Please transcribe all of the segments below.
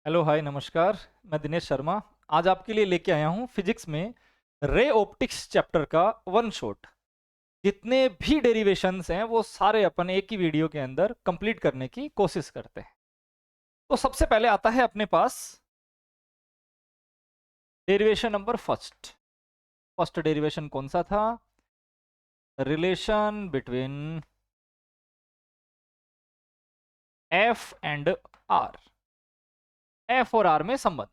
Hello hi नमस्कार। मैं दिनेश शर्मा आज आपके लिए लेके आया हूँ फिजिक्स में रे ऑप्टिक्स चैप्टर का वन शॉट। जितने भी डेरिवेशंस हैं वो सारे अपन एक ही वीडियो के अंदर कंप्लीट करने की कोशिश करते हैं। तो सबसे पहले आता है अपने पास derivation number first. First derivation कौन सा था? Relation between F and R. F और आर में संबंध।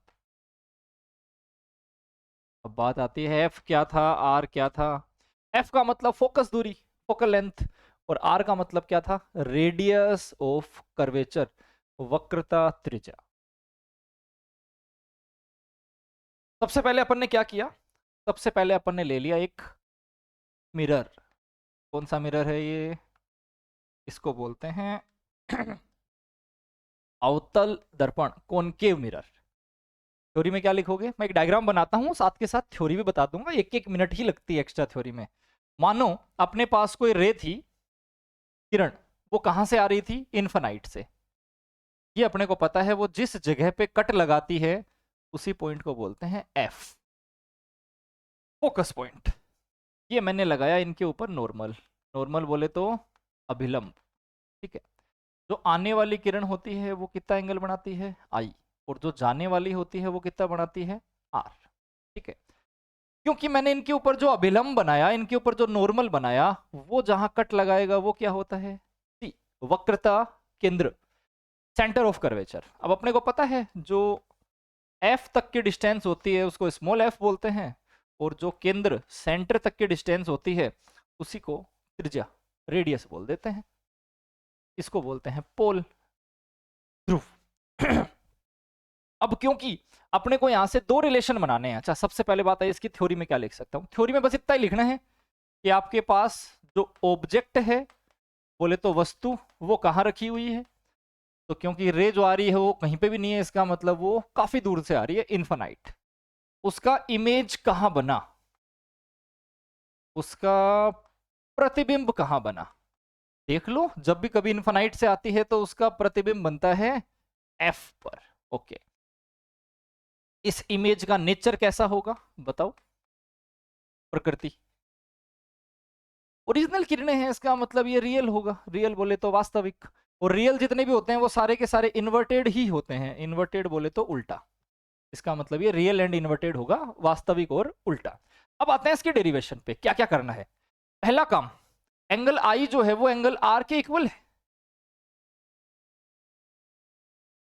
अब बात आती है एफ क्या था, आर क्या था। एफ का मतलब फोकस दूरी, फोकल लेंथ, और आर का मतलब क्या था? रेडियस ऑफ कर्वेचर, वक्रता त्रिज्या। सबसे पहले अपन ने क्या किया? सबसे पहले अपन ने ले लिया एक मिरर। कौन सा मिरर है ये? इसको बोलते हैं अवतल दर्पण, कॉनकेव मिरर। थ्योरी में क्या लिखोगे? मैं एक डायग्राम बनाता हूँ, साथ के साथ थ्योरी भी बता दूंगा। एक एक मिनट ही लगती है एक्स्ट्रा थ्योरी में। मानो अपने पास कोई रे थी, किरण, वो कहां से आ रही थी? इन्फिनाइट से। ये अपने को पता है, वो जिस जगह पे कट लगाती है उसी पॉइंट को बोलते हैं एफ, फोकस पॉइंट। ये मैंने लगाया इनके ऊपर नॉर्मल। नॉर्मल बोले तो अभिलंब। ठीक है। जो आने वाली किरण होती है वो कितना एंगल बनाती है? आई। और जो जाने वाली होती है वो कितना बनाती है? आर। ठीक है। क्योंकि मैंने इनके ऊपर जो अभिलंब बनाया, इनके ऊपर जो नॉर्मल बनाया, वो जहां कट लगाएगा वो क्या होता है? सी, वक्रता केंद्र, सेंटर ऑफ कर्वेचर। अब अपने को पता है जो एफ तक की डिस्टेंस होती है उसको स्मॉल एफ बोलते हैं, और जो केंद्र सेंटर तक की डिस्टेंस होती है उसी को त्रिज्या, रेडियस बोल देते हैं। इसको बोलते हैं पोल, ध्रुव। अब क्योंकि अपने को यहां से दो रिलेशन बनाने हैं। अच्छा, सबसे पहले बात है इसकी थ्योरी में क्या लिख सकता हूं। थ्योरी में बस इतना ही लिखना है कि आपके पास जो ऑब्जेक्ट है, बोले तो वस्तु, वो कहाँ रखी हुई है। तो क्योंकि रे जो आ रही है वो कहीं पे भी नहीं है, इसका मतलब वो काफी दूर से आ रही है, इनफाइनाइट। उसका इमेज कहां बना, उसका प्रतिबिंब कहां बना? देख लो, जब भी कभी इनफाइनाइट से आती है तो उसका प्रतिबिंब बनता है एफ पर। ओके। इस इमेज का नेचर कैसा होगा बताओ? प्रकृति, ओरिजिनल किरणें हैं, इसका मतलब ये रियल होगा। रियल बोले तो वास्तविक, और रियल जितने भी होते हैं वो सारे के सारे इन्वर्टेड ही होते हैं। इन्वर्टेड बोले तो उल्टा। इसका मतलब ये रियल एंड इन्वर्टेड होगा, वास्तविक और उल्टा। अब आते हैं इसके डेरिवेशन पे। क्या क्या करना है? पहला काम, एंगल आई जो है वो एंगल आर के इक्वल है।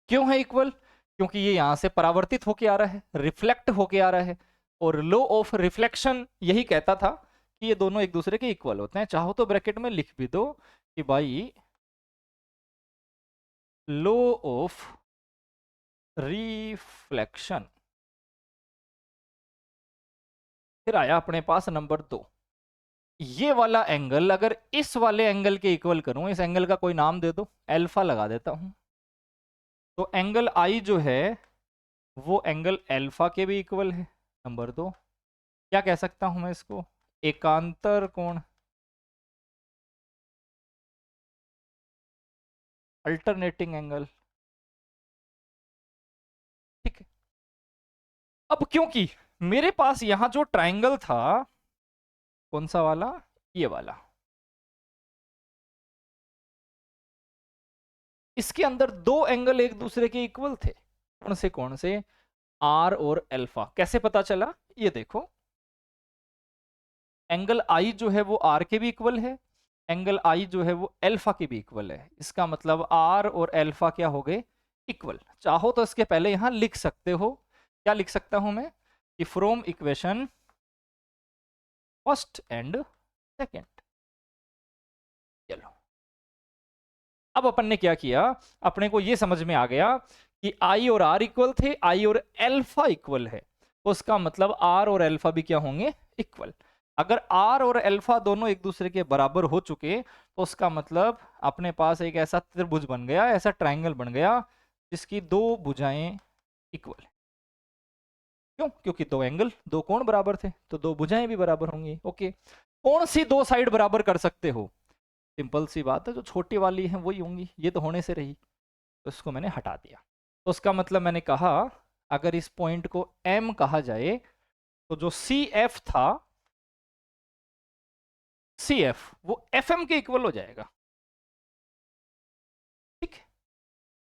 क्यों है इक्वल? क्योंकि ये यहां से परावर्तित होके आ रहा है, रिफ्लेक्ट होके आ रहा है, और लॉ ऑफ रिफ्लेक्शन यही कहता था कि ये दोनों एक दूसरे के इक्वल होते हैं। चाहो तो ब्रैकेट में लिख भी दो कि भाई लॉ ऑफ रिफ्लेक्शन। फिर आया अपने पास नंबर 2, ये वाला एंगल अगर इस वाले एंगल के इक्वल करूं, इस एंगल का कोई नाम दे दो, अल्फा लगा देता हूं, तो एंगल आई जो है वो एंगल अल्फा के भी इक्वल है। नंबर 2, क्या कह सकता हूं मैं इसको? एकांतर कोण, अल्टरनेटिंग एंगल। ठीक है। अब क्योंकि मेरे पास यहां जो ट्राइंगल था, कौन सा वाला? ये वाला, इसके अंदर दो एंगल एक दूसरे के इक्वल थे। कौन से कौन से? आर और अल्फा। कैसे पता चला? ये देखो, एंगल आई जो है वो आर के भी इक्वल है, एंगल आई जो है वो अल्फा के भी इक्वल है। इसका मतलब आर और अल्फा क्या हो गए? इक्वल। चाहो तो इसके पहले यहां लिख सकते हो। क्या लिख सकता हूं मैं? कि from equation first and second. चलो, अब अपन ने क्या किया, अपने को ये समझ में आ गया कि आई और आर इक्वल थे, आई और अल्फा इक्वल है, तो उसका मतलब आर और अल्फा भी क्या होंगे? इक्वल। अगर आर और अल्फा दोनों एक दूसरे के बराबर हो चुके तो उसका मतलब अपने पास एक ऐसा त्रिभुज बन गया, ऐसा ट्राइंगल बन गया जिसकी दो भुजाएं इक्वल है। क्यों? क्योंकि दो एंगल, दो कोण बराबर थे, तो दो भुजाएं भी बराबर होंगी। ओके। कौन सी दो साइड बराबर कर सकते हो? सिंपल सी बात है, जो छोटी वाली है वही होंगी, ये तो होने से रही, तो इसको मैंने हटा दिया। तो उसका मतलब मैंने कहा अगर इस पॉइंट को M कहा जाए तो जो CF था, CF वो FM के इक्वल हो जाएगा। ठीक,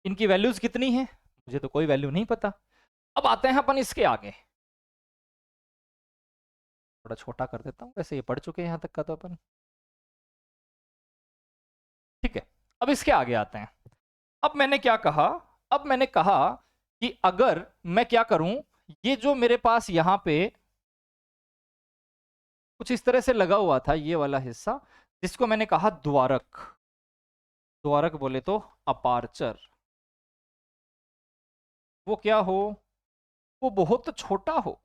इनकी वैल्यूज कितनी है मुझे तो कोई वैल्यू नहीं पता। अब आते हैं अपन इसके आगे, थोड़ा छोटा कर देता हूं, वैसे ये पढ़ चुके हैं यहां तक का तो अपन। ठीक है, अब इसके आगे आते हैं। अब मैंने क्या कहा, अब मैंने कहा कि अगर मैं क्या करूं, ये जो मेरे पास यहां पे कुछ इस तरह से लगा हुआ था ये वाला हिस्सा, जिसको मैंने कहा द्वारक, द्वारक बोले तो अपार्चर, वो क्या हो, वो बहुत छोटा हो।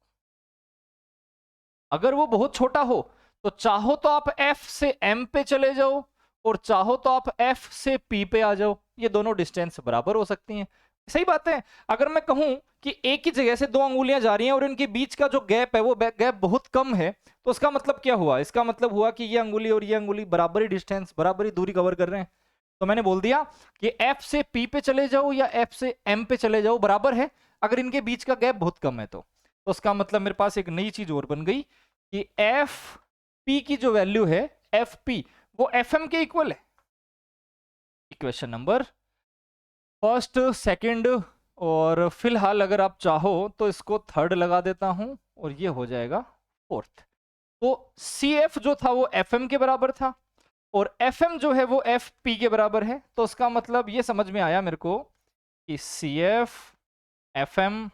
अगर वो बहुत छोटा हो तो चाहो तो आप F से M पे चले जाओ और चाहो तो आप F से P पे आ जाओ, ये दोनों डिस्टेंस बराबर हो सकती हैं। सही बात है। अगर मैं कहूं कि एक ही जगह से दो अंगुलियां जा रही हैं और इनके बीच का जो गैप है वो गैप बहुत कम है, तो उसका मतलब क्या हुआ, इसका मतलब हुआ कि ये अंगुली और ये अंगुली बराबर ही डिस्टेंस, बराबर ही दूरी कवर कर रहे हैं। तो मैंने बोल दिया कि F से P पे चले जाओ या F से M पे चले जाओ बराबर है, अगर इनके बीच का गैप बहुत कम है तो उसका मतलब मेरे पास एक नई चीज और बन गई कि एफ पी की जो वैल्यू है एफ पी वो एफ एम के इक्वल है। इक्वेशन नंबर फर्स्ट, सेकंड और फिलहाल अगर आप चाहो तो इसको थर्ड लगा देता हूं और ये हो जाएगा फोर्थ। तो सी एफ जो था वो एफ एम के बराबर था और एफ एम जो है वो एफ पी के बराबर है। तो उसका मतलब ये समझ में आया मेरे को कि सी एफ, एफ एम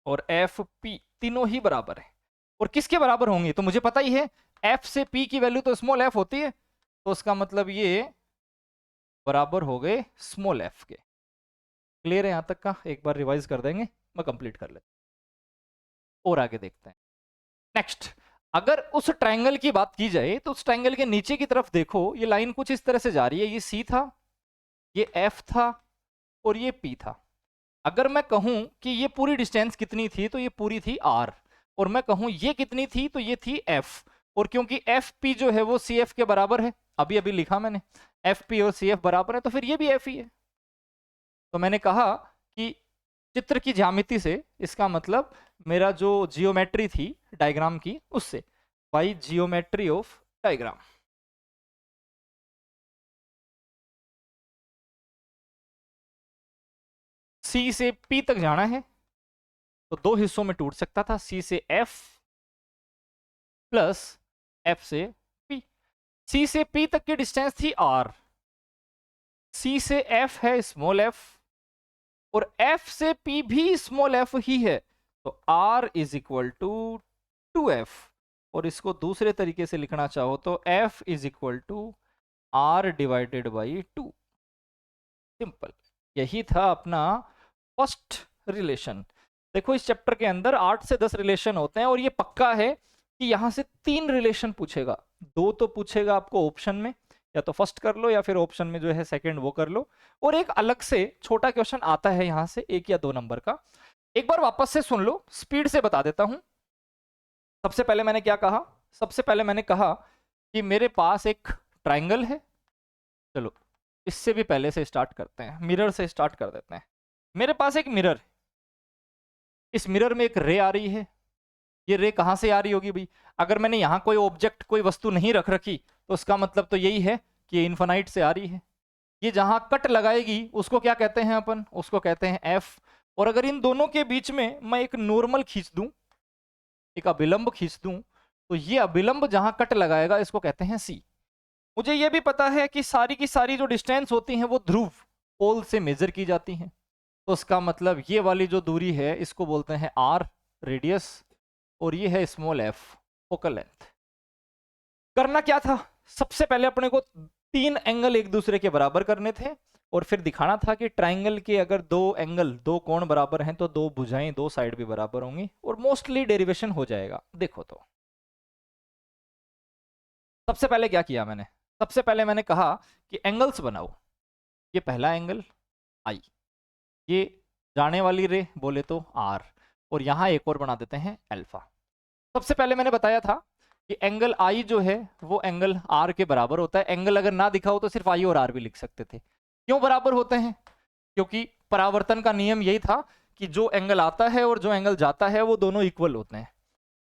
और एफ पी तीनों ही बराबर है। और किसके बराबर होंगे तो मुझे पता ही है, एफ से पी की वैल्यू तो स्मॉल एफ होती है, तो उसका मतलब ये बराबर हो गए स्मॉल एफ के। क्लियर है यहां तक का, एक बार रिवाइज कर देंगे, मैं कंप्लीट कर लेता हूं और आगे देखते हैं। नेक्स्ट, अगर उस ट्रायंगल की बात की जाए तो उस ट्रायंगल के नीचे की तरफ देखो, ये लाइन कुछ इस तरह से जा रही है, ये सी था, ये एफ था और ये पी था। अगर मैं कहूं कि ये पूरी डिस्टेंस कितनी थी तो ये पूरी थी आर, और मैं कहूं ये कितनी थी तो ये थी एफ, और क्योंकि एफ पी जो है वो सी एफ के बराबर है, अभी अभी लिखा मैंने, एफ पी और सी एफ बराबर है, तो फिर ये भी एफ ही है। तो मैंने कहा कि चित्र की ज्यामिति से इसका मतलब मेरा जो जियोमेट्री थी डायग्राम की उससे, बाई जियोमेट्री ऑफ डायग्राम, सी से पी तक जाना है तो दो हिस्सों में टूट सकता था, सी से एफ प्लस एफ से पी। सी से पी तक की डिस्टेंस थी आर, सी से एफ है स्मॉल एफ और एफ से पी भी स्मॉल एफ ही है, तो are is equal to 2f, और इसको दूसरे तरीके से लिखना चाहो तो f is equal to R divided by 2। Simple, यही था अपना फर्स्ट रिलेशन। देखो इस चैप्टर के अंदर 8 से 10 रिलेशन होते हैं और ये पक्का है कि यहां से 3 रिलेशन पूछेगा, 2 तो पूछेगा आपको ऑप्शन में, या तो फर्स्ट कर लो या फिर ऑप्शन में जो है सेकंड वो कर लो, और एक अलग से छोटा क्वेश्चन आता है यहां से 1 या 2 नंबर का। एक बार वापस से सुन लो, स्पीड से बता देता हूं। सबसे पहले मैंने क्या कहा, सबसे पहले मैंने कहा कि मेरे पास एक ट्राइंगल है, चलो इससे भी पहले से स्टार्ट करते हैं, मिरर से स्टार्ट कर देते हैं। मेरे पास एक मिरर है, इस मिरर में एक रे आ रही है, ये रे कहां से आ रही होगी भाई, अगर मैंने यहां कोई ऑब्जेक्ट कोई वस्तु नहीं रख रखी तो उसका मतलब तो यही है कि ये इन्फानाइट से आ रही है। ये जहां कट लगाएगी उसको क्या कहते हैं अपन, उसको कहते हैं एफ। और अगर इन दोनों के बीच में मैं एक नॉर्मल खींच दूं, एक अभिलंब खींच दूं, तो ये अभिलंब जहां कट लगाएगा इसको कहते हैं सी। मुझे ये भी पता है कि सारी की सारी जो डिस्टेंस होती हैं वो ध्रुव पोल से मेजर की जाती हैं, तो उसका मतलब ये वाली जो दूरी है इसको बोलते हैं आर रेडियस, और ये है स्मॉल एफ फोकल लेंथ। करना क्या था, सबसे पहले अपने को 3 एंगल एक दूसरे के बराबर करने थे और फिर दिखाना था कि ट्राइंगल के अगर 2 एंगल 2 कोण बराबर हैं तो 2 भुजाएं 2 साइड भी बराबर होंगी, और मोस्टली डेरिवेशन हो जाएगा। देखो तो सबसे पहले क्या किया मैंने, सबसे पहले मैंने कहा कि एंगल्स बनाओ। ये पहला एंगल आई, ये जाने वाली रे बोले तो आर, और यहां एक और बना देते हैं अल्फा। सबसे पहले मैंने बताया था कि एंगल आई जो है वो एंगल आर के बराबर होता है। एंगल अगर ना दिखा हो तो सिर्फ आई और आर भी लिख सकते थे। क्यों बराबर होते हैं, क्योंकि परावर्तन का नियम यही था कि जो एंगल आता है और जो एंगल जाता है वो दोनों इक्वल होते हैं।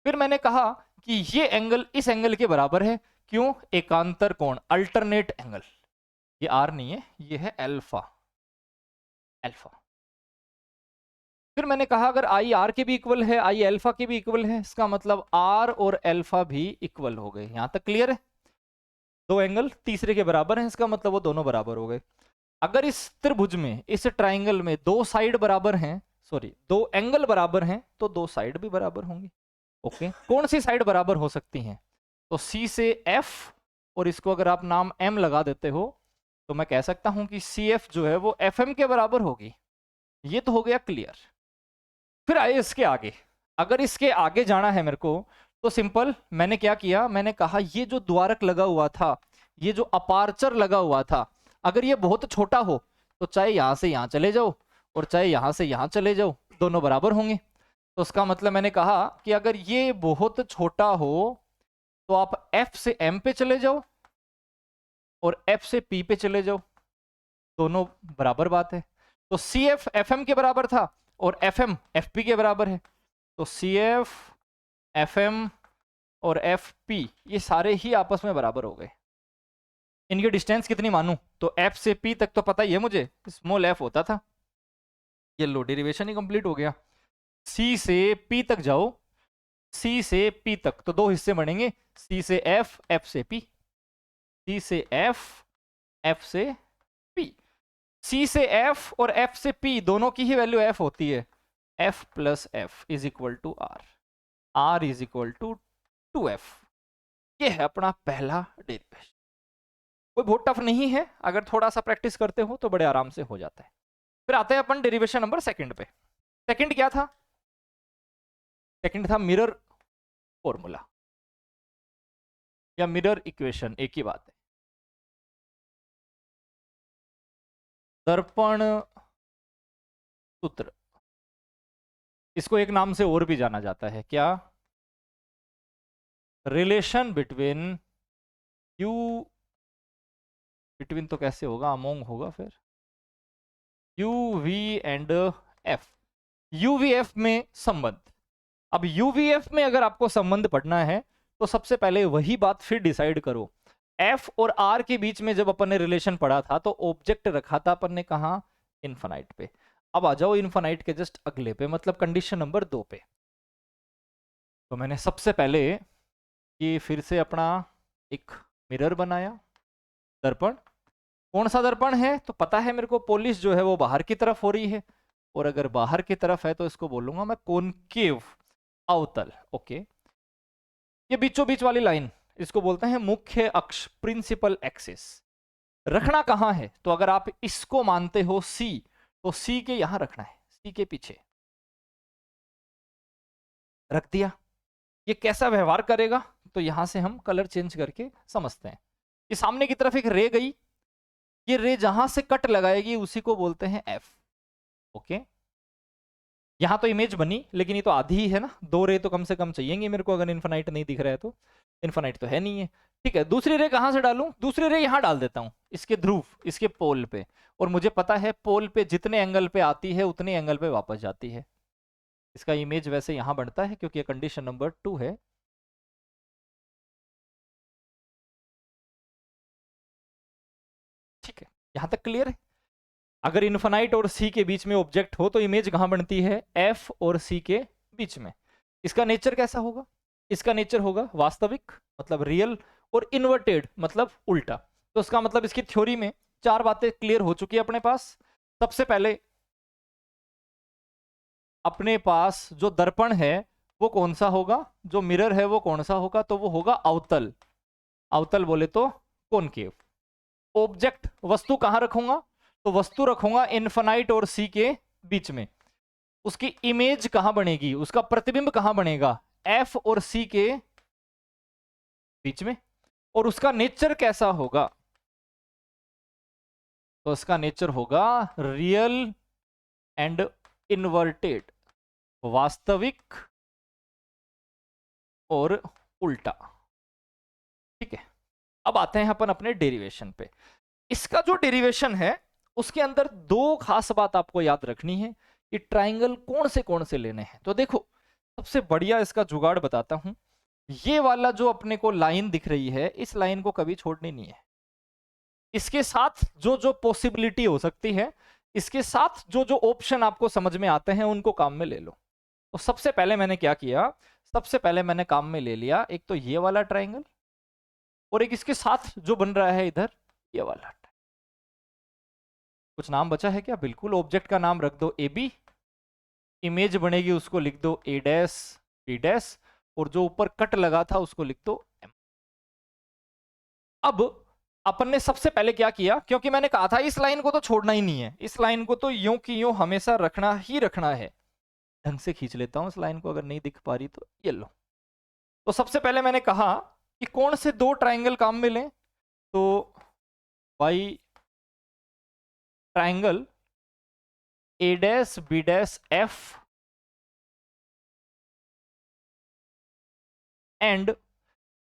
फिर मैंने कहा कि ये एंगल इस एंगल के बराबर है, क्यों? एकांतर कोण, अल्टरनेट एंगल। ये आर नहीं है, ये है अल्फा, अल्फा। फिर मैंने कहा अगर आई आर के भी इक्वल है, आई अल्फा के भी इक्वल है, इसका मतलब आर और अल्फा भी इक्वल हो गए। यहां तक क्लियर है? दो एंगल तीसरे के बराबर हैं, इसका मतलब वो दोनों बराबर हो गए। अगर इस त्रिभुज में, इस ट्राइंगल में दो साइड बराबर हैं, सॉरी दो एंगल बराबर हैं, तो दो साइड भी बराबर होंगी। ओके, कौन सी साइड बराबर हो सकती हैं? तो सी से एफ, और इसको अगर आप नाम एम लगा देते हो तो मैं कह सकता हूं कि सी एफ जो है वो एफ एम के बराबर होगी। ये तो हो गया क्लियर। फिर आए इसके आगे। अगर इसके आगे जाना है मेरे को तो सिंपल, मैंने क्या किया, मैंने कहा ये जो द्वारक लगा हुआ था, ये जो अपार्चर लगा हुआ था, अगर ये बहुत छोटा हो तो चाहे यहां से यहां चले जाओ और चाहे यहां से यहां चले जाओ, दोनों बराबर होंगे। तो उसका मतलब मैंने कहा कि अगर ये बहुत छोटा हो तो आप F से M पे चले जाओ और F से P पे चले जाओ, दोनों बराबर बात है। तो CF FM के बराबर था और FM FP के बराबर है, तो CF FM और FP ये सारे ही आपस में बराबर हो गए। इनकी डिस्टेंस कितनी मानूं? तो F से P तक तो पता ही है मुझे, स्मॉल f होता था। ये लो डेरिवेशन ही कंप्लीट हो गया। C से P तक जाओ, C से P तक तो दो हिस्से बनेंगे, C से F, F से P, C से F, F से P। C से F और F से P दोनों की ही वैल्यू F होती है। F plus F is equal to R, R is equal to 2F। ये है अपना पहला डेरिवेशन। कोई बहुत टफ नहीं है, अगर थोड़ा सा प्रैक्टिस करते हो तो बड़े आराम से हो जाता है। फिर आते हैं अपन डेरिवेशन नंबर सेकंड पे। सेकंड क्या था? सेकंड था मिरर फॉर्मूला या मिरर इक्वेशन, एक ही बात है। दर्पण सूत्र, इसको एक नाम से और भी जाना जाता है, क्या? रिलेशन बिटवीन यू, बिटवीन तो कैसे होगा, अमोंग होगा फिर, you we and F, UVF में संबंध। अब यूवीएफ में अगर आपको संबंध पढ़ना है तो सबसे पहले वही बात फिर डिसाइड करो। एफ और आर के बीच में जब अपन ने रिलेशन पढ़ा था तो ऑब्जेक्ट रखा था अपन ने कहा, इन्फानाइट पे। अब आ जाओ इन्फानाइट के जस्ट अगले पे, मतलब कंडीशन नंबर 2 पे। तो मैंने सबसे पहले ये फिर से अपना एक मिरर बनाया, दर्पण। कौन सा दर्पण है? तो पता है मेरे को, पॉलिश जो है वो बाहर की तरफ हो रही है, और अगर बाहर की तरफ है तो इसको बोलूंगा मैं कॉनकेव, अवतल। ओके, ये बीचों बीच वाली लाइन, इसको बोलते हैं मुख्य अक्ष, प्रिंसिपल एक्सिस। रखना कहां है? तो अगर आप इसको मानते हो C, तो C के यहां रखना है, C के पीछे रख दिया। ये कैसा व्यवहार करेगा? तो यहां से हम कलर चेंज करके समझते हैं। ये सामने की तरफ एक रे गई, ये रे जहां से कट लगाएगी उसी को बोलते हैं F। ओके, यहां तो इमेज बनी, लेकिन ये तो आधी ही है ना, दो रे तो कम से कम चाहिए मेरे को, अगर इन्फिनाइट नहीं दिख रहा है तो। इन्फिनाइट तो है नहीं है, ठीक है। दूसरी रे कहां से डालूं? दूसरी रे यहां डाल देता हूं, इसके ध्रुव, इसके पोल पे। और मुझे पता है पोल पे जितने एंगल पे आती है उतने एंगल पे वापस जाती है। इसका इमेज वैसे यहां बनता है क्योंकि ये कंडीशन नंबर 2 है। ठीक है, यहां तक क्लियर है? अगर इन्फिनाइट और सी के बीच में ऑब्जेक्ट हो तो इमेज कहां बनती है? एफ और सी के बीच में। इसका नेचर कैसा होगा? इसका नेचर होगा वास्तविक, मतलब रियल, और इन्वर्टेड मतलब उल्टा। तो इसका मतलब इसकी थ्योरी में चार बातें क्लियर हो चुकी है अपने पास। सबसे पहले अपने पास जो दर्पण है वो कौन सा होगा, जो मिरर है वो कौन सा होगा? तो वो होगा अवतल। अवतल बोले तो कॉनकेव। ऑब्जेक्ट, वस्तु कहां रखूंगा? तो वस्तु रखूंगा इन्फिनाइट और सी के बीच में। उसकी इमेज कहां बनेगी, उसका प्रतिबिंब कहां बनेगा? एफ और सी के बीच में। और उसका नेचर कैसा होगा? तो उसका नेचर होगा रियल एंड इन्वर्टेड, वास्तविक और उल्टा। ठीक है, अब आते हैं अपन अपने डेरिवेशन पे। इसका जो डेरिवेशन है उसके अंदर दो खास बात आपको याद रखनी है कि ट्राइंगल कौन से लेने हैं। तो देखो, सबसे बढ़िया इसका जुगाड़ बताता हूं। ये वाला जो अपने को लाइन दिख रही है, इस लाइन को कभी छोड़नी नहीं है। इसके साथ जो जो पॉसिबिलिटी हो सकती है, इसके साथ जो जो ऑप्शन आपको समझ में आते हैं, उनको काम में ले लो। तो सबसे पहले मैंने क्या किया, सबसे पहले मैंने काम में ले लिया एक तो ये वाला ट्राइंगल, और एक इसके साथ जो बन रहा है इधर, ये वाला। कुछ नाम बचा है क्या? बिल्कुल, ऑब्जेक्ट का नाम रख दो ए बी, इमेज बनेगी उसको लिख दो ए डैश बी डैश, और जो ऊपर कट लगा था उसको लिख दो एम। अब अपन ने सबसे पहले क्या किया, क्योंकि मैंने कहा था इस लाइन को तो छोड़ना ही नहीं है, इस लाइन को तो यूं की यूं हमेशा रखना ही रखना है। ढंग से खींच लेता हूं इस लाइन को, अगर नहीं दिख पा रही तो ये लो। तो सबसे पहले मैंने कहा कि कौन से दो ट्राइंगल काम में लें, तो भाई triangle A dash B dash F and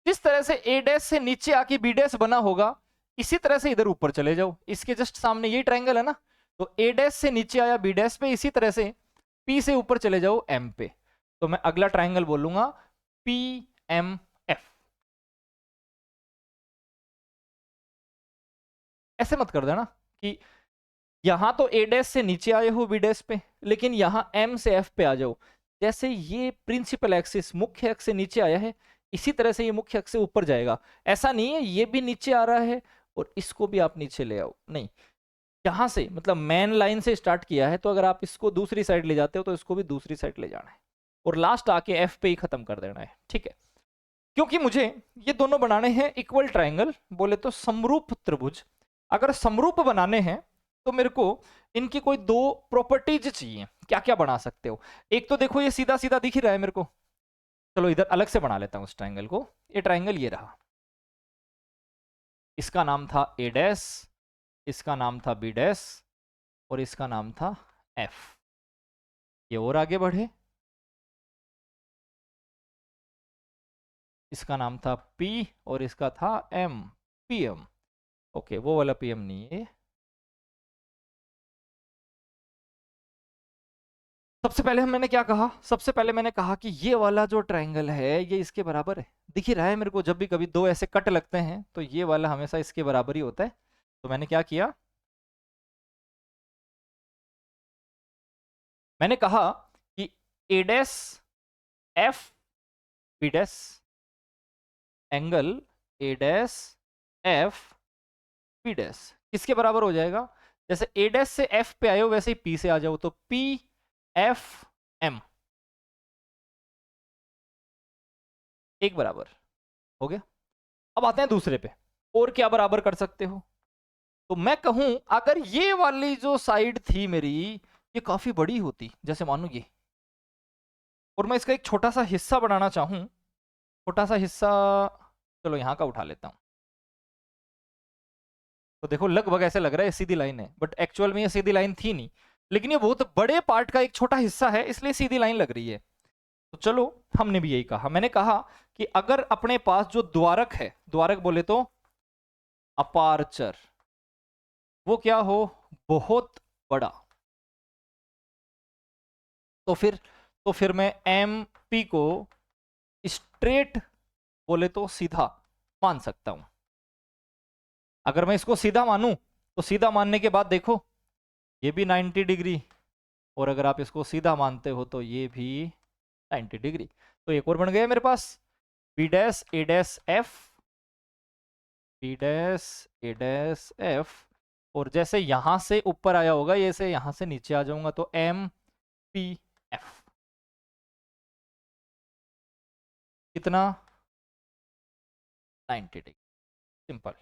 जिस तरह से ए डैश से नीचे आके बी डैश बना होगा, इसी तरह से इधर ऊपर चले जाओ। इसके जस्ट सामने यही ट्राइंगल है ना, तो ए डैश से नीचे आया बी डैश पे, इसी तरह से पी से ऊपर चले जाओ एम पे। तो मैं अगला ट्राइंगल बोलूंगा पी एम एफ। ऐसे मत कर देना कि यहां तो ए डैश से नीचे आए हो बी डैश पे, लेकिन यहां एम से एफ पे आ जाओ। जैसे ये प्रिंसिपल एक्सिस मुख्य अक्ष से नीचे आया है, इसी तरह से ये मुख्य अक्ष से ऊपर जाएगा। ऐसा नहीं है ये भी नीचे आ रहा है और इसको भी आप नीचे ले आओ, नहीं। यहां से मतलब मेन लाइन से स्टार्ट किया है, तो अगर आप इसको दूसरी साइड ले जाते हो तो इसको भी दूसरी साइड ले जाना है, और लास्ट आके एफ पे ही खत्म कर देना है, ठीक है। क्योंकि मुझे ये दोनों बनाने हैं इक्वल ट्राइंगल, बोले तो समरूप त्रिभुज। अगर समरूप बनाने हैं तो मेरे को इनकी कोई दो प्रॉपर्टीज चाहिए। क्या क्या बना सकते हो? एक तो देखो ये सीधा सीधा दिख ही रहा है मेरे को, चलो इधर अलग से बना लेता हूं इस ट्राइंगल को। ये ट्राइंगल ये रहा, इसका नाम था ए डैश, इसका नाम था बी डैश, और इसका नाम था एफ। ये और आगे बढ़े, इसका नाम था पी और इसका था एम, पी एम। ओके, वो वाला पी एम नहीं है। सबसे पहले मैंने क्या कहा, सबसे पहले मैंने कहा कि ये वाला जो ट्राइंगल है ये इसके बराबर है। दिख ही रहा है मेरे को, जब भी कभी दो ऐसे कट लगते हैं तो ये वाला हमेशा इसके बराबर ही होता है। तो मैंने क्या किया, मैंने कहा कि A dash F B dash angle A dash F B dash किसके बराबर हो जाएगा? जैसे ए डैश से एफ पे आए हो वैसे ही पी से आ जाओ, तो पी एफ एम एक बराबर हो गया। अब आते हैं दूसरे पे, और क्या बराबर कर सकते हो? तो मैं कहूं अगर ये वाली जो साइड थी मेरी, ये काफी बड़ी होती, जैसे मानो ये, और मैं इसका एक छोटा सा हिस्सा बनाना चाहूं, छोटा सा हिस्सा, चलो यहां का उठा लेता हूं। तो देखो लगभग ऐसे लग रहा है सीधी लाइन है, बट एक्चुअल में ये सीधी लाइन थी नहीं, लेकिन ये बहुत बड़े पार्ट का एक छोटा हिस्सा है, इसलिए सीधी लाइन लग रही है। तो चलो हमने भी यही कहा, मैंने कहा कि अगर अपने पास जो द्वारक है, द्वारक बोले तो अपार्चर, वो क्या हो, बहुत बड़ा, तो फिर मैं एम पी को स्ट्रेट बोले तो सीधा मान सकता हूं। अगर मैं इसको सीधा मानूं तो सीधा मानने के बाद देखो ये भी 90 डिग्री, और अगर आप इसको सीधा मानते हो तो ये भी 90 डिग्री। तो एक और बन गया मेरे पास बी डैश ए डैश एफ, बी डैश ए डैश एफ, और जैसे यहां से ऊपर आया होगा ये से यहां से नीचे आ जाऊंगा, तो एम पी एफ। कितना? 90 डिग्री, सिंपल।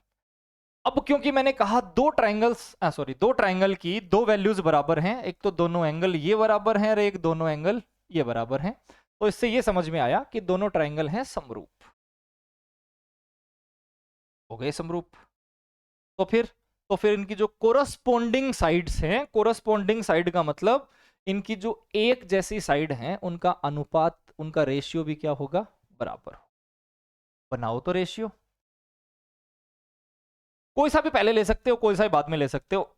अब क्योंकि मैंने कहा दो ट्राइंगल्स, सॉरी, दो ट्राइंगल की दो वैल्यूज बराबर हैं, एक तो दोनों एंगल ये बराबर हैं और एक दोनों एंगल ये बराबर हैं, तो इससे ये समझ में आया कि दोनों ट्राइंगल हैं समरूप, हो गए समरूप। तो फिर इनकी जो कोरस्पोंडिंग साइड्स हैं, कोरस्पोंडिंग साइड का मतलब इनकी जो एक जैसी साइड हैं उनका अनुपात, उनका रेशियो भी क्या होगा, बराबर हो। बनाओ तो रेशियो, कोई सा भी पहले ले सकते हो, कोई सा भी बाद में ले सकते हो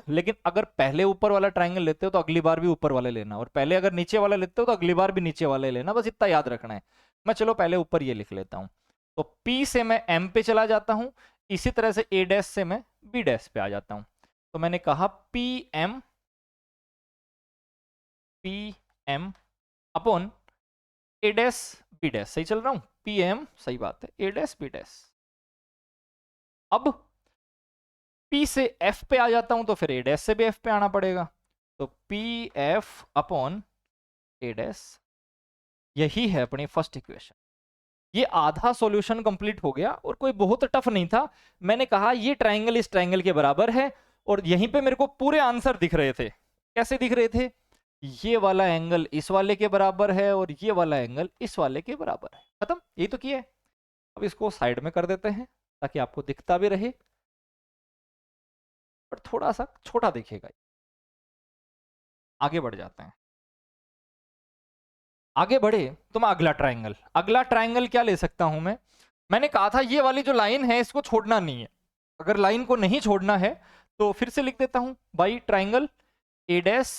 लेकिन अगर पहले ऊपर वाला ट्रायंगल लेते हो तो अगली बार भी ऊपर वाले लेना, और पहले अगर नीचे वाला लेते हो तो अगली बार भी नीचे वाले लेना, बस इतना याद रखना है। मैं चलो पहले ऊपर ये लिख लेता हूं। तो P से मैं M पे चला जाता हूं, इसी तरह से A डैश से मैं B डैश पे आ जाता हूं। तो मैंने कहा PM upon A dash B dash, सही चल रहा हूं, PM सही बात है, A डैश B डैश। अब P से F पे आ जाता हूं तो फिर A डैश से भी F पे आना पड़ेगा, तो PF अपॉन A डैश, यही है अपनी फर्स्ट इक्वेशन। ये आधा सॉल्यूशन कंप्लीट हो गया और कोई बहुत टफ नहीं था। मैंने कहा ये ट्रायंगल इस ट्रायंगल के बराबर है, और यहीं पे मेरे को पूरे आंसर दिख रहे थे। कैसे दिख रहे थे? ये वाला एंगल इस वाले के बराबर है और ये वाला एंगल इस वाले के बराबर है। खत्म, यही तो किया है। अब इसको साइड में कर देते हैं ताकि आपको दिखता भी रहे, पर थोड़ा सा छोटा दिखेगा। आगे बढ़ जाते हैं। आगे बढ़े तो मैं अगला ट्रायंगल क्या ले सकता हूं मैंने कहा था ये वाली जो लाइन है इसको छोड़ना नहीं है। अगर लाइन को नहीं छोड़ना है तो फिर से लिख देता हूं by triangle A dash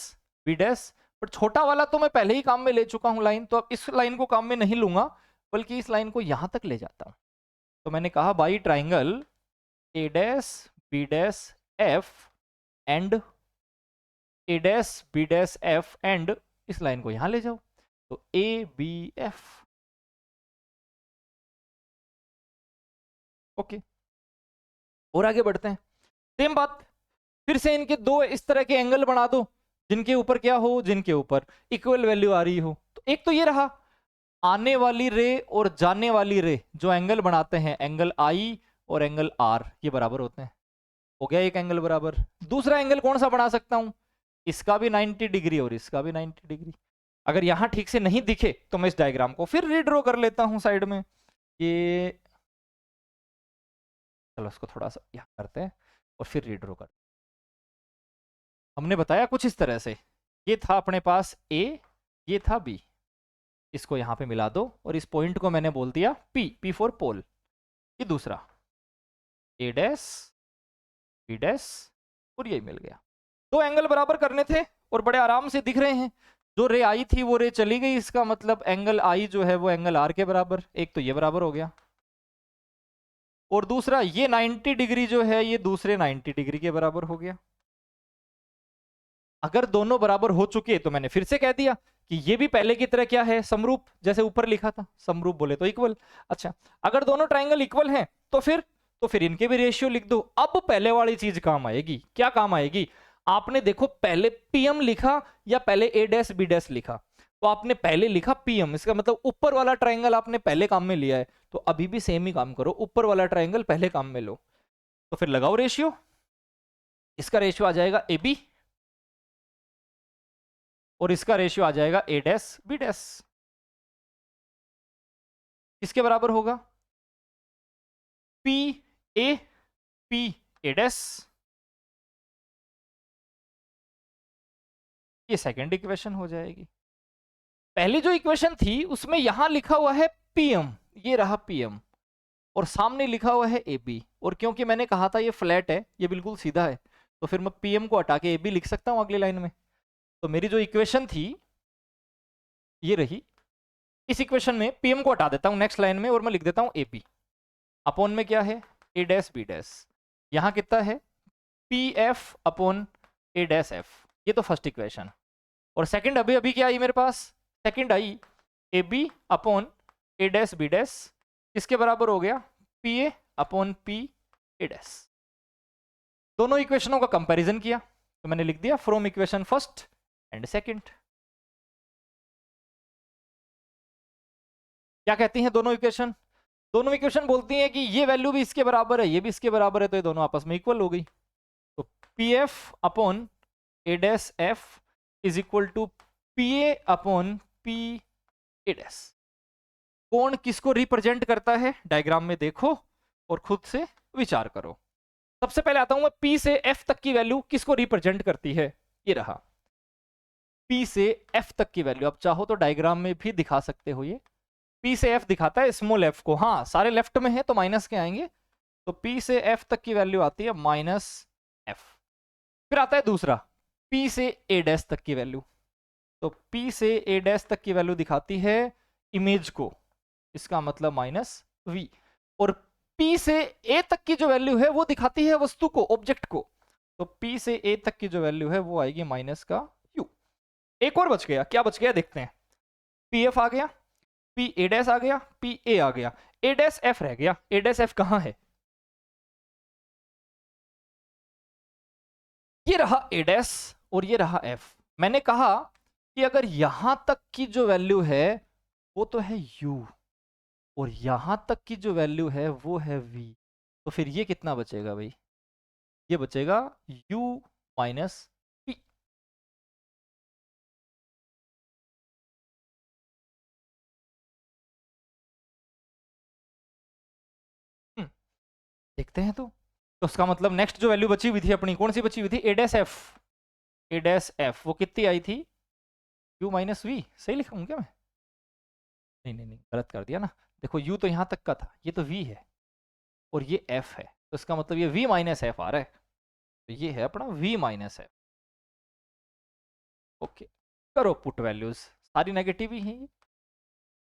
B dash, पर छोटा वाला तो मैं पहले ही काम में ले चुका हूं लाइन, तो अब इस लाइन को काम में नहीं लूंगा बल्कि इस लाइन को यहां तक ले जाता हूं। तो मैंने कहा by triangle A dash B dash F and A dash B dash F and इस लाइन को यहां ले जाओ, तो ABF। ओके, और आगे बढ़ते हैं। सेम बात, फिर से इनके दो इस तरह के एंगल बना दो जिनके ऊपर क्या हो, जिनके ऊपर इक्वल वैल्यू आ रही हो। तो एक तो ये रहा, आने वाली रे और जाने वाली रे जो एंगल बनाते हैं, एंगल I और एंगल R, ये बराबर होते हैं। हो गया एक एंगल बराबर। दूसरा एंगल कौन सा बना सकता हूं? इसका भी 90 डिग्री और इसका भी 90 डिग्री। अगर यहां ठीक से नहीं दिखे तो मैं इस डायग्राम को फिर रीड्रॉ कर लेता हूं साइड में। ये चलो इसको थोड़ा सा यहाँ करते हैं और फिर रीड्रॉ कर। हमने बताया कुछ इस तरह से, ये था अपने पास A, ये था B, इसको यहाँ पे मिला दो और इस पॉइंट को मैंने बोल दिया P फॉर पोल। ये दूसरा A डैश B डैश और यही मिल गया। दो एंगल बराबर करने थे और बड़े आराम से दिख रहे हैं। जो रे आई थी वो रे चली गई, इसका मतलब एंगल I जो है वो एंगल R के बराबर, एक तो ये बराबर हो गया और दूसरा ये 90 डिग्री जो है ये दूसरे 90 डिग्री के बराबर हो गया। अगर दोनों बराबर हो चुके तो मैंने फिर से कह दिया कि ये भी पहले की तरह क्या है, समरूप, जैसे ऊपर लिखा था समरूप बोले तो इक्वल। अच्छा, अगर दोनों ट्रायंगल इक्वल हैं तो फिर इनके भी रेशियो लिख दो। अब पहले वाली चीज काम आएगी। क्या काम आएगी? आपने देखो पहले PM लिखा या पहले A डैश B डैश लिखा, तो आपने पहले लिखा PM, इसका मतलब ऊपर वाला ट्रायंगल आपने पहले काम में लिया है। तो अभी भी सेम ही काम करो, ऊपर वाला ट्रायंगल पहले काम में लो। तो फिर लगाओ रेशियो, इसका रेशियो आ जाएगा AB और इसका रेशियो आ जाएगा A डैश B डैश। किसके बराबर होगा? PA dash. ये सेकंड इक्वेशन हो जाएगी। पहली जो इक्वेशन थी उसमें यहां लिखा हुआ है PM, ये रहा PM और सामने लिखा हुआ है AB, और क्योंकि मैंने कहा था ये फ्लैट है, ये बिल्कुल सीधा है, तो फिर मैं PM को हटा के AB लिख सकता हूं अगली लाइन में। तो मेरी जो इक्वेशन थी ये रही। इस इक्वेशन में PM को हटा देता हूं नेक्स्ट लाइन में और मैं लिख देता हूं AB अपॉन में क्या है A डैश B डैश। यहां कितना है? PF upon A dash F। ये तो फर्स्ट इक्वेशन। और सेकंड अभी क्या आई मेरे पास? सेकंड आई AB upon A dash B dash, इसके बराबर हो गया PA upon P A dash. दोनों इक्वेशनों का कंपैरिजन किया तो मैंने लिख दिया from equation first and second. क्या कहती हैं दोनों इक्वेशन? दोनों इक्वेशन बोलती हैं कि ये वैल्यू भी इसके बराबर है, ये भी इसके बराबर है, तो ये दोनों आपस में इक्वल हो गई। तो PF upon A dash F is equal to PA upon P A dash. कोण किसको रिप्रेजेंट करता है डायग्राम में देखो और खुद से विचार करो। सबसे पहले आता हूं मैं, P से F तक की वैल्यू किसको रिप्रेजेंट करती है? ये रहा P से F तक की वैल्यू। आप चाहो तो डायग्राम में भी दिखा सकते हो। ये P से F दिखाता है स्मॉल f को, हाँ सारे लेफ्ट में है तो माइनस के आएंगे, तो P से F तक की वैल्यू आती है -F। फिर आता है दूसरा P से A डैश तक की वैल्यू। तो P से A डैश तक की वैल्यू दिखाती है इमेज को, इसका मतलब -V। और P से A तक की जो वैल्यू है वो दिखाती है वस्तु को, ऑब्जेक्ट को। तो P से A तक की जो वैल्यू है वो आएगी माइनस का U। एक और बच गया, क्या बच गया देखते हैं। PF आ गया, P A डैश आ गया, P A आ गया, A डैश F रह गया। A डैश F कहाँ है? ये रहा A डैश और ये रहा F। मैंने कहा कि अगर यहां तक की जो वैल्यू है वो तो है U, और यहां तक की जो वैल्यू है वो है V। तो फिर ये कितना बचेगा भाई? ये बचेगा U माइनस V। देखते हैं तो उसका मतलब नेक्स्ट जो वैल्यू बची हुई थी अपनी, कौन सी बची हुई थी? A dash F। A dash F वो कितनी आई थी? U minus V। सही लिखा हूं क्या मैं? नहीं नहीं नहीं, गलत कर दिया ना। देखो U तो यहाँ तक का था, ये तो V है और ये F है, तो इसका मतलब ये V माइनस F आ रहा है। तो ये है अपना V माइनस F। ओके, करो पुट वैल्यूज, सारी नेगेटिव ही हैं।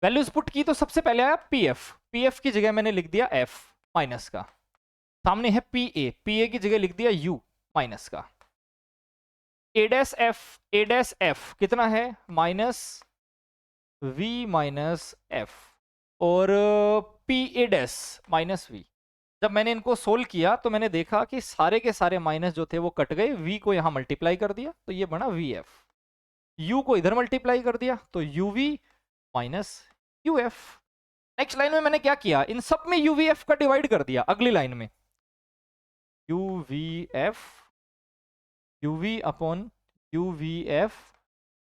वैल्यूज पुट की तो सबसे पहले आया PF। PF की जगह मैंने लिख दिया F माइनस का। सामने है PA, PA की जगह लिख दिया U माइनस का। A dash F, A dash F कितना है? -V minus F। और PA डैश माइनस V। जब मैंने इनको सोल्व किया तो मैंने देखा कि सारे के सारे माइनस जो थे वो कट गए, V को यहाँ मल्टीप्लाई कर दिया तो ये बना VF। U को इधर मल्टीप्लाई कर दिया तो UV minus UF। Next line में मैंने क्या किया, इन सब में UVF का डिवाइड कर दिया। अगली लाइन में UVF, UV अपॉन UVF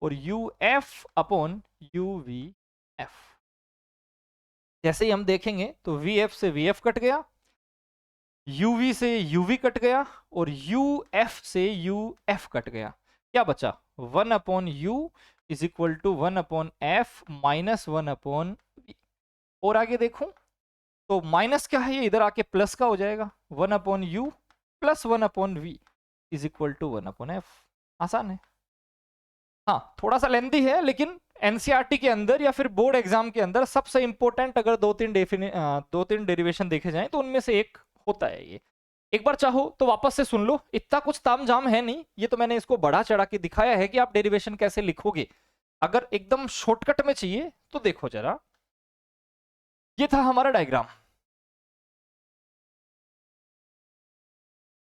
और UF अपॉन UVF। जैसे ही हम देखेंगे तो VF से VF कट गया, UV से UV कट गया और UF से UF कट गया। क्या बचा? 1 upon U is equal to 1 upon F minus 1 upon V। और आगे देखूं तो माइनस क्या है, ये इधर आके प्लस का हो जाएगा। 1 upon U plus 1 upon V is equal to 1 upon F। आसान है। हाँ, थोड़ा सा लेंथी है, लेकिन एनसीईआरटी के अंदर या फिर बोर्ड एग्जाम के अंदर सबसे इंपॉर्टेंट अगर दो तीन डेरिवेशन देखे जाएं तो उनमें से एक होता है ये। एक बार चाहो तो वापस से सुन लो, इतना कुछ तामझाम है नहीं, ये तो मैंने इसको बढ़ा चढ़ा के दिखाया है कि आप डेरिवेशन कैसे लिखोगे। अगर एकदम शॉर्टकट में चाहिए तो देखो जरा, ये था हमारा डायग्राम।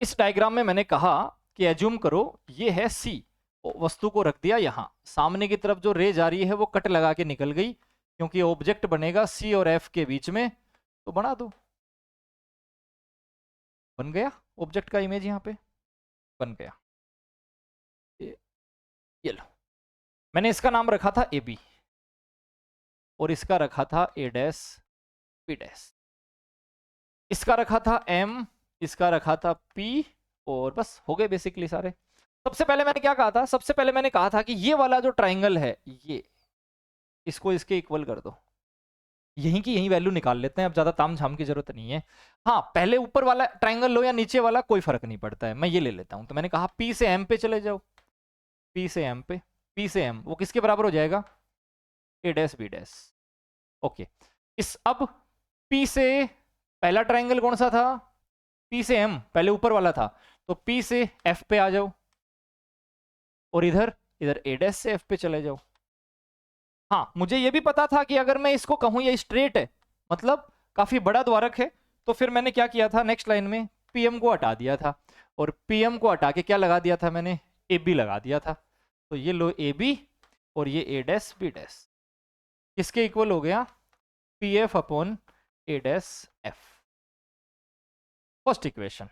इस डायग्राम में मैंने कहा कि एज्यूम करो ये है C, वस्तु को रख दिया यहां, सामने की तरफ जो रे जा रही है वो कट लगा के निकल गई, क्योंकि ऑब्जेक्ट बनेगा C और F के बीच में, तो बना दो। बन गया ऑब्जेक्ट का इमेज, यहाँ पे बन गया। ये लो, मैंने इसका नाम रखा था AB और इसका रखा था A डैश B डैश, इसका रखा था M, इसका रखा था P, और बस हो गए बेसिकली सारे। सबसे पहले मैंने क्या कहा था? सबसे पहले मैंने कहा था कि ये वाला जो ट्राइंगल है, ये इसको इसके इक्वल कर दो। यहीं की यहीं वैल्यू निकाल लेते हैं, अब ज्यादा तामझाम की जरूरत नहीं है। हाँ, पहले ऊपर वाला ट्राइंगल लो या नीचे वाला, कोई फर्क नहीं पड़ता है, मैं ये ले लेता हूं। तो मैंने कहा P से M पे चले जाओ, P से M पे, P से M वो किसके बराबर हो जाएगा? A dash B dash. Okay, इस अब P से पहला ट्राइंगल कौन सा था? P से M, पहले ऊपर वाला था, तो P से F पे आ जाओ और इधर इधर A डैश से F पे चले जाओ। हाँ, मुझे ये भी पता था कि अगर मैं इसको कहूं ये स्ट्रेट है, मतलब काफी बड़ा द्वारक है, तो फिर मैंने क्या किया था, नेक्स्ट लाइन में PM को हटा दिया था, और PM को हटा के क्या लगा दिया था मैंने? AB लगा दिया था। तो ये लो AB और ये A डैश B डैश किसके इक्वल हो गया? PF upon A dash F। First equation.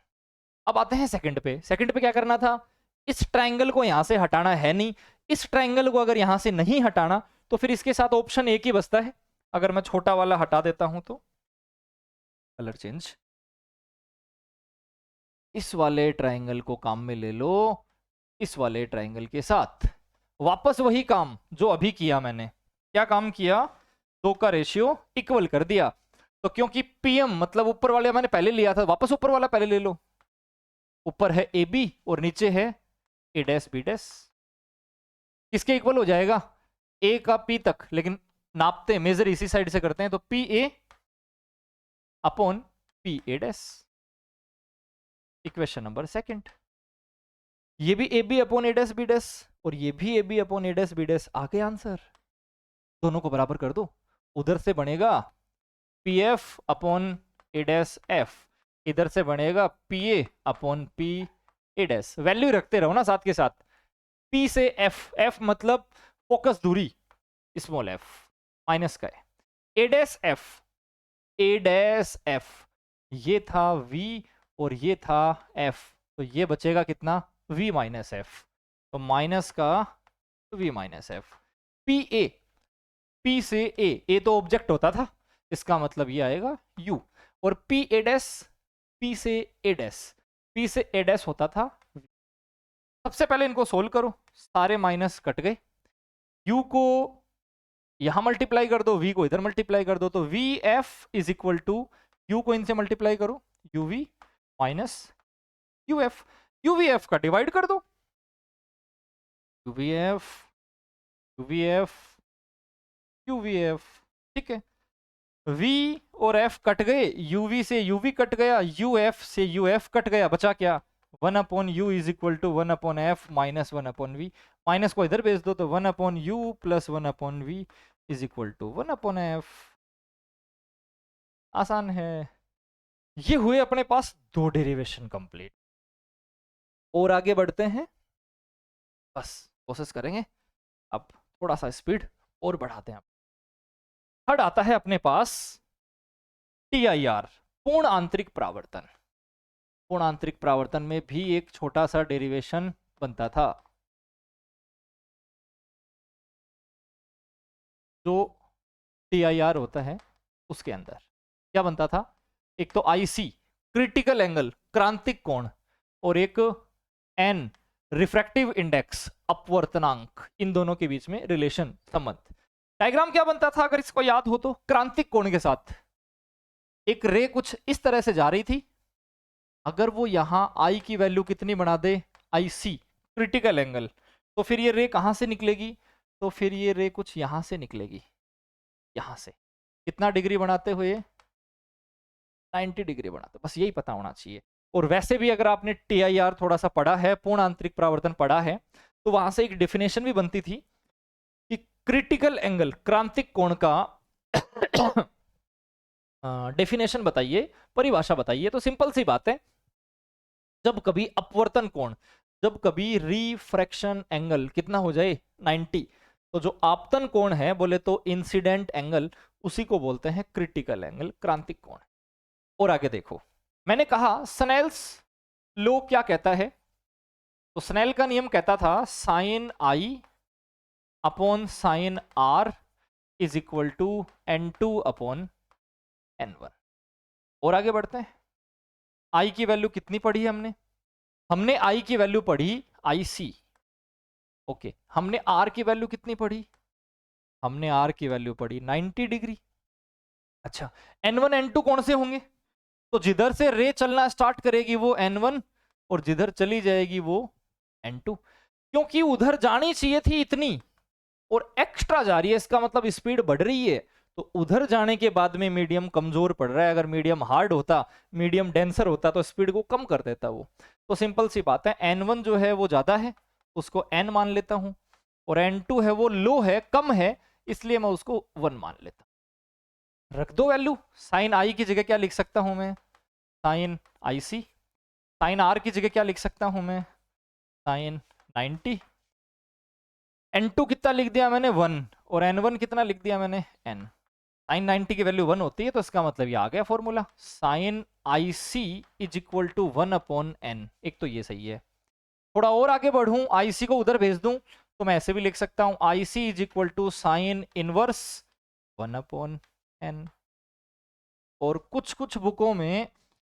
अब आते हैं सेकंड पे। सेकंड पे क्या करना था? इस ट्राइंगल को यहां से हटाना है नहीं, इस ट्राइंगल को अगर यहां से नहीं हटाना तो फिर इसके साथ ऑप्शन एक ही बचता है। अगर मैं छोटा वाला हटा देता हूं तो कलर चेंज, इस वाले ट्राइंगल को काम में ले लो इस वाले ट्राइंगल के साथ। वापस वही काम जो अभी किया मैंने। क्या काम किया? दो का रेशियो इक्वल कर दिया। तो क्योंकि PM मतलब ऊपर वाले मैंने पहले लिया था, वापस ऊपर वाला पहले ले लो। ऊपर है AB और नीचे है A डैश B डैश। किसके इक्वल हो जाएगा? A का P तक, लेकिन नापते मेजर इसी साइड से करते हैं, तो PA upon PA dash. Equation number second. ये भी AB upon A dash B dash और ये भी AB upon A dash B dash. आगे आंसर, दोनों को बराबर कर दो। उधर से बनेगा PF upon A dash F, इधर से बनेगा PA upon P A dash. Value रखते रहो ना साथ के साथ। P से F, F मतलब फोकस दूरी, स्मॉल f, माइनस का है। A dash F, A dash F, ये था V और ये था F, तो ये बचेगा कितना? V माइनस F, तो माइनस का V minus F। PA, P से A तो ऑब्जेक्ट होता था, इसका मतलब ये आएगा U। और PA डैश, P से A डैश, P से A डैश होता था V। सबसे पहले इनको सोल्व करो, सारे माइनस कट गए। U को यहां मल्टीप्लाई कर दो, V को इधर मल्टीप्लाई कर दो, तो VF is equal to U को इनसे मल्टीप्लाई करो, UV माइनस UF। UVF का डिवाइड कर दो, UVF UVF UVF, ठीक है। V और F कट गए, UV से UV कट गया, UF से UF कट गया, बचा क्या? 1 upon U is equal to 1 upon F minus 1 upon V। Minus को इधर भेज दो, तो 1 upon U plus 1 upon V is equal to 1 upon F। आसान है। ये हुए अपने पास दो डेरिवेशन कंप्लीट। और आगे बढ़ते हैं, बस कोशिश करेंगे अब थोड़ा सा स्पीड और बढ़ाते हैं। थर्ड आता है अपने पास TIR, पूर्ण आंतरिक परावर्तन। पूर्ण आंतरिक परावर्तन में भी एक छोटा सा डेरिवेशन बनता था, जो TIR होता है उसके अंदर क्या बनता था? एक तो IC क्रिटिकल एंगल, क्रांतिक कोण, और एक N रिफ्रैक्टिव इंडेक्स, अपवर्तनांक। इन दोनों के बीच में रिलेशन, संबंध। डायग्राम क्या बनता था अगर इसको याद हो तो? क्रांतिक कोण के साथ एक रे कुछ इस तरह से जा रही थी, अगर वो यहां I की वैल्यू कितनी बना दे, IC क्रिटिकल एंगल, तो फिर ये रे कहां से निकलेगी? तो फिर ये रे कुछ यहां से निकलेगी, यहां से। कितना डिग्री बनाते हुए? 90 डिग्री बनाते, बस यही पता होना चाहिए। और वैसे भी अगर आपने TIR थोड़ा सा पढ़ा है, पूर्ण आंतरिक परावर्तन पढ़ा है, तो वहां से एक डेफिनेशन भी बनती थी कि क्रिटिकल एंगल, क्रांतिक कोण का डेफिनेशन बताइए, परिभाषा बताइए। तो सिंपल सी बात है, जब कभी अपवर्तन कोण, जब कभी रिफ्रैक्शन एंगल कितना हो जाए 90, तो जो आपतन कोण है बोले तो इंसिडेंट एंगल, उसी को बोलते हैं क्रिटिकल एंगल, क्रांतिक कोण। और आगे देखो, मैंने कहा स्नेल्स लॉ क्या कहता है? तो स्नेल का नियम कहता था sine I upon sine R is equal to N2 upon N1। और आगे बढ़ते हैं, I की वैल्यू कितनी पढ़ी है हमने? हमने I की वैल्यू पढ़ी IC, ओके। हमने R की वैल्यू कितनी पढ़ी? हमने R की वैल्यू पढ़ी 90 डिग्री। अच्छा, N1 N2 कौन से होंगे? तो जिधर से रे चलना स्टार्ट करेगी वो N1, और जिधर चली जाएगी वो N2। क्योंकि उधर जानी चाहिए थी इतनी और एक्स्ट्रा जा रही है, इसका मतलब स्पीड बढ़ रही है, तो उधर जाने के बाद में मीडियम कमजोर पड़ रहा है। अगर मीडियम हार्ड होता, मीडियम डेंसर होता, तो स्पीड को कम कर देता वो। तो सिंपल सी बात है, N1 जो है वो ज्यादा है, उसको N मान लेता हूं, और N2 है वो लो है, कम है, इसलिए मैं उसको 1 मान लेता हूं। रख दो वैल्यू। साइन I की जगह क्या लिख सकता हूं मैं? Sign IC। साइन R की जगह क्या लिख सकता हूं मैं? साइन 90। N2 कितना लिख दिया मैंने? 1। और N1 कितना लिख दिया मैंने? N। साइन 90 की वैल्यू 1 होती है, तो इसका मतलब ये आ गया formula, sine IC is equal to 1 upon N। एक तो ये सही है। थोड़ा और आगे बढ़ूं, IC को उधर भेज दूं, तो मैं ऐसे भी लिख सकता हूं IC is equal to sine inverse 1 upon N। और कुछ कुछ बुकों में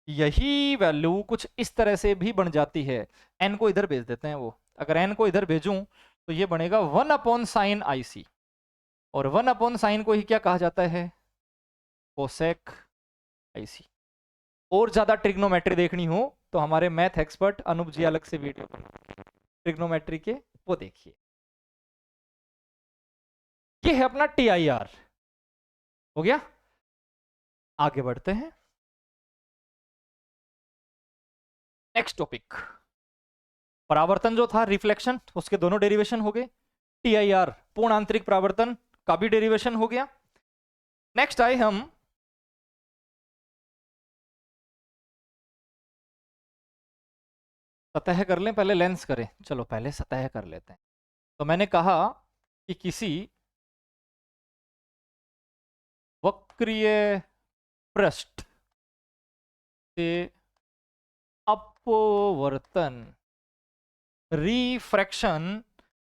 यही वैल्यू कुछ इस तरह से भी बन जाती है। N को इधर भेज देते हैं वो, अगर N को इधर भेजूं तो ये बनेगा 1 अपॉन साइन IC, और 1 अपॉन साइन को ही क्या कहा जाता है? कोसेक ऐसी। और ज्यादा ट्रिग्नोमेट्री देखनी हो तो हमारे मैथ एक्सपर्ट अनूप जी अलग से वीडियो ट्रिग्नोमेट्री के, वो देखिए। ये है अपना TIR, हो गया। आगे बढ़ते हैं, नेक्स्ट टॉपिक। परावर्तन जो था रिफ्लेक्शन, उसके दोनों डेरिवेशन हो गए। TIR पूर्ण आंतरिक परावर्तन का भी डेरिवेशन हो गया। नेक्स्ट आए हम सतह कर लें, पहले लेंस करें, चलो पहले सतह कर लेते हैं। तो मैंने कहा कि किसी वक्रीय पृष्ठ से अपवर्तन, रिफ्रैक्शन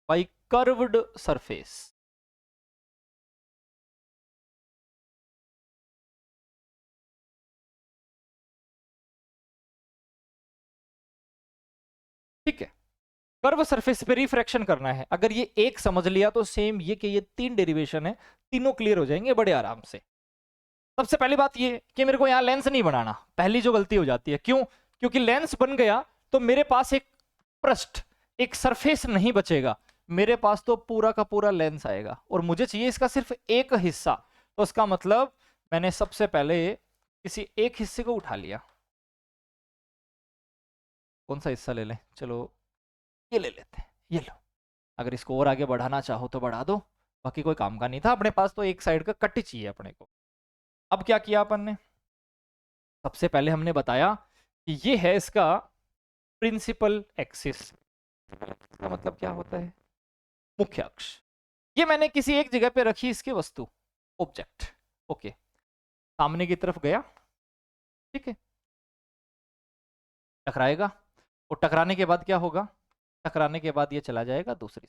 बाय कर्व्ड सरफेस। ठीक है, कर्व सरफेस पे रिफ्रैक्शन करना है। अगर ये एक समझ लिया तो सेम ये कि ये 3 डेरिवेशन है, तीनों क्लियर हो जाएंगे बड़े आराम से। सबसे पहली बात ये कि मेरे को यहां लेंस नहीं बनाना, पहली जो गलती हो जाती है। क्यों? क्योंकि लेंस बन गया तो मेरे पास एक पृष्ठ, एक सरफेस नहीं बचेगा, मेरे पास तो पूरा का पूरा लेंस आएगा और मुझे चाहिए इसका सिर्फ एक हिस्सा। तो इसका मतलब मैंने सबसे पहले किसी एक हिस्से को उठा लिया। कौन सा हिस्सा ले लें? चलो ये ले लेते हैं, ये लो। अगर इसको और आगे बढ़ाना चाहो तो बढ़ा दो, बाकी कोई काम का नहीं था अपने पास, तो एक साइड का कट ही चाहिए अपने को। अब क्या किया अपन ने? सबसे पहले हमने बताया कि ये है इसका प्रिंसिपल एक्सिस। इसका मतलब क्या होता है? मुख्य अक्ष। ये मैंने किसी एक जगह पे रखी इसकी वस्तु, ऑब्जेक्ट। ओके, सामने की तरफ गया, ठीक है, टकराएगा, और टकराने के बाद क्या होगा? टकराने के बाद ये चला जाएगा दूसरी।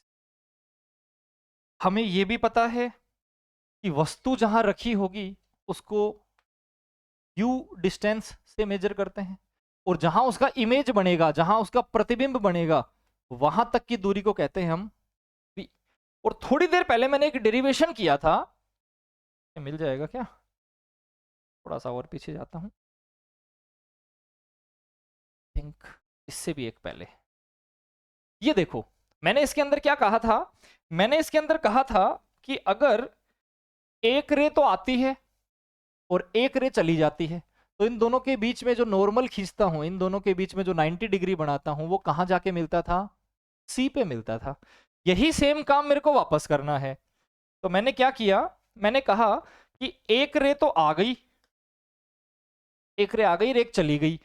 हमें ये भी पता है कि वस्तु जहां रखी होगी उसको u डिस्टेंस से मेजर करते हैं, और जहां उसका इमेज बनेगा, जहां उसका प्रतिबिंब बनेगा, वहां तक की दूरी को कहते हैं हम v। और थोड़ी देर पहले मैंने एक डेरिवेशन किया था, मिल जाएगा क्या? थोड़ा सा और पीछे जाता हूं, थिंक इससे भी एक पहले। ये देखो, मैंने इसके अंदर क्या कहा था? मैंने इसके अंदर कहा था कि अगर एक रे तो आती है और एक रे चली जाती है, तो इन दोनों के बीच में जो नॉर्मल खींचता हूं, इन दोनों के बीच में जो 90 डिग्री बनाता हूं, वो कहां जाके मिलता था? सी पे मिलता था। यही सेम काम मेरे को वापस करना है। तो मैंने क्या किया? मैंने कहा कि एक रे तो आ गई, एक रे आ गई, एक चली गई।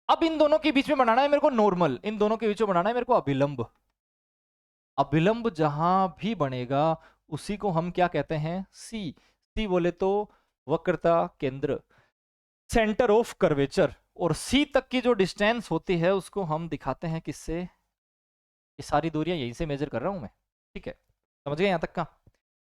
अब इन दोनों के बीच में बनाना है मेरे को नॉर्मल, इन दोनों के बीच में बनाना है मेरे को अभिलंब। अभिलंब जहां भी बनेगा उसी को हम क्या कहते हैं? सी। सी बोले तो वक्रता केंद्र, सेंटर ऑफ कर्वेचर। और सी तक की जो डिस्टेंस होती है उसको हम दिखाते हैं किससे? ये सारी दूरियां यहीं से मेजर कर रहा हूं मैं, ठीक है, समझ गए यहां तक का?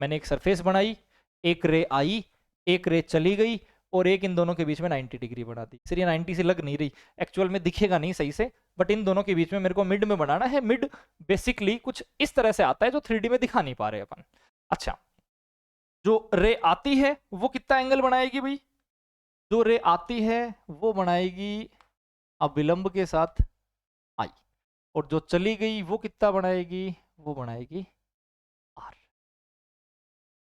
मैंने एक सरफेस बनाई, एक रे आई, एक रे चली गई, और एक इन दोनों के बीच में 90 डिग्री बना दी। सिर्फ 90 से लग नहीं रही, एक्चुअल में दिखेगा नहीं सही से, बट इन दोनों के बीच में मेरे को मिड में बनाना है। मिड बेसिकली कुछ इस तरह से आता है जो 3D में दिखा नहीं पा रहे अपन। अच्छा, जो रे आती है वो कितना एंगल बनाएगी भाई? जो रे आती है वो बनाएगी अविलंब के साथ आई, और जो चली गई वो कितना बनाएगी? वो बनाएगी आर।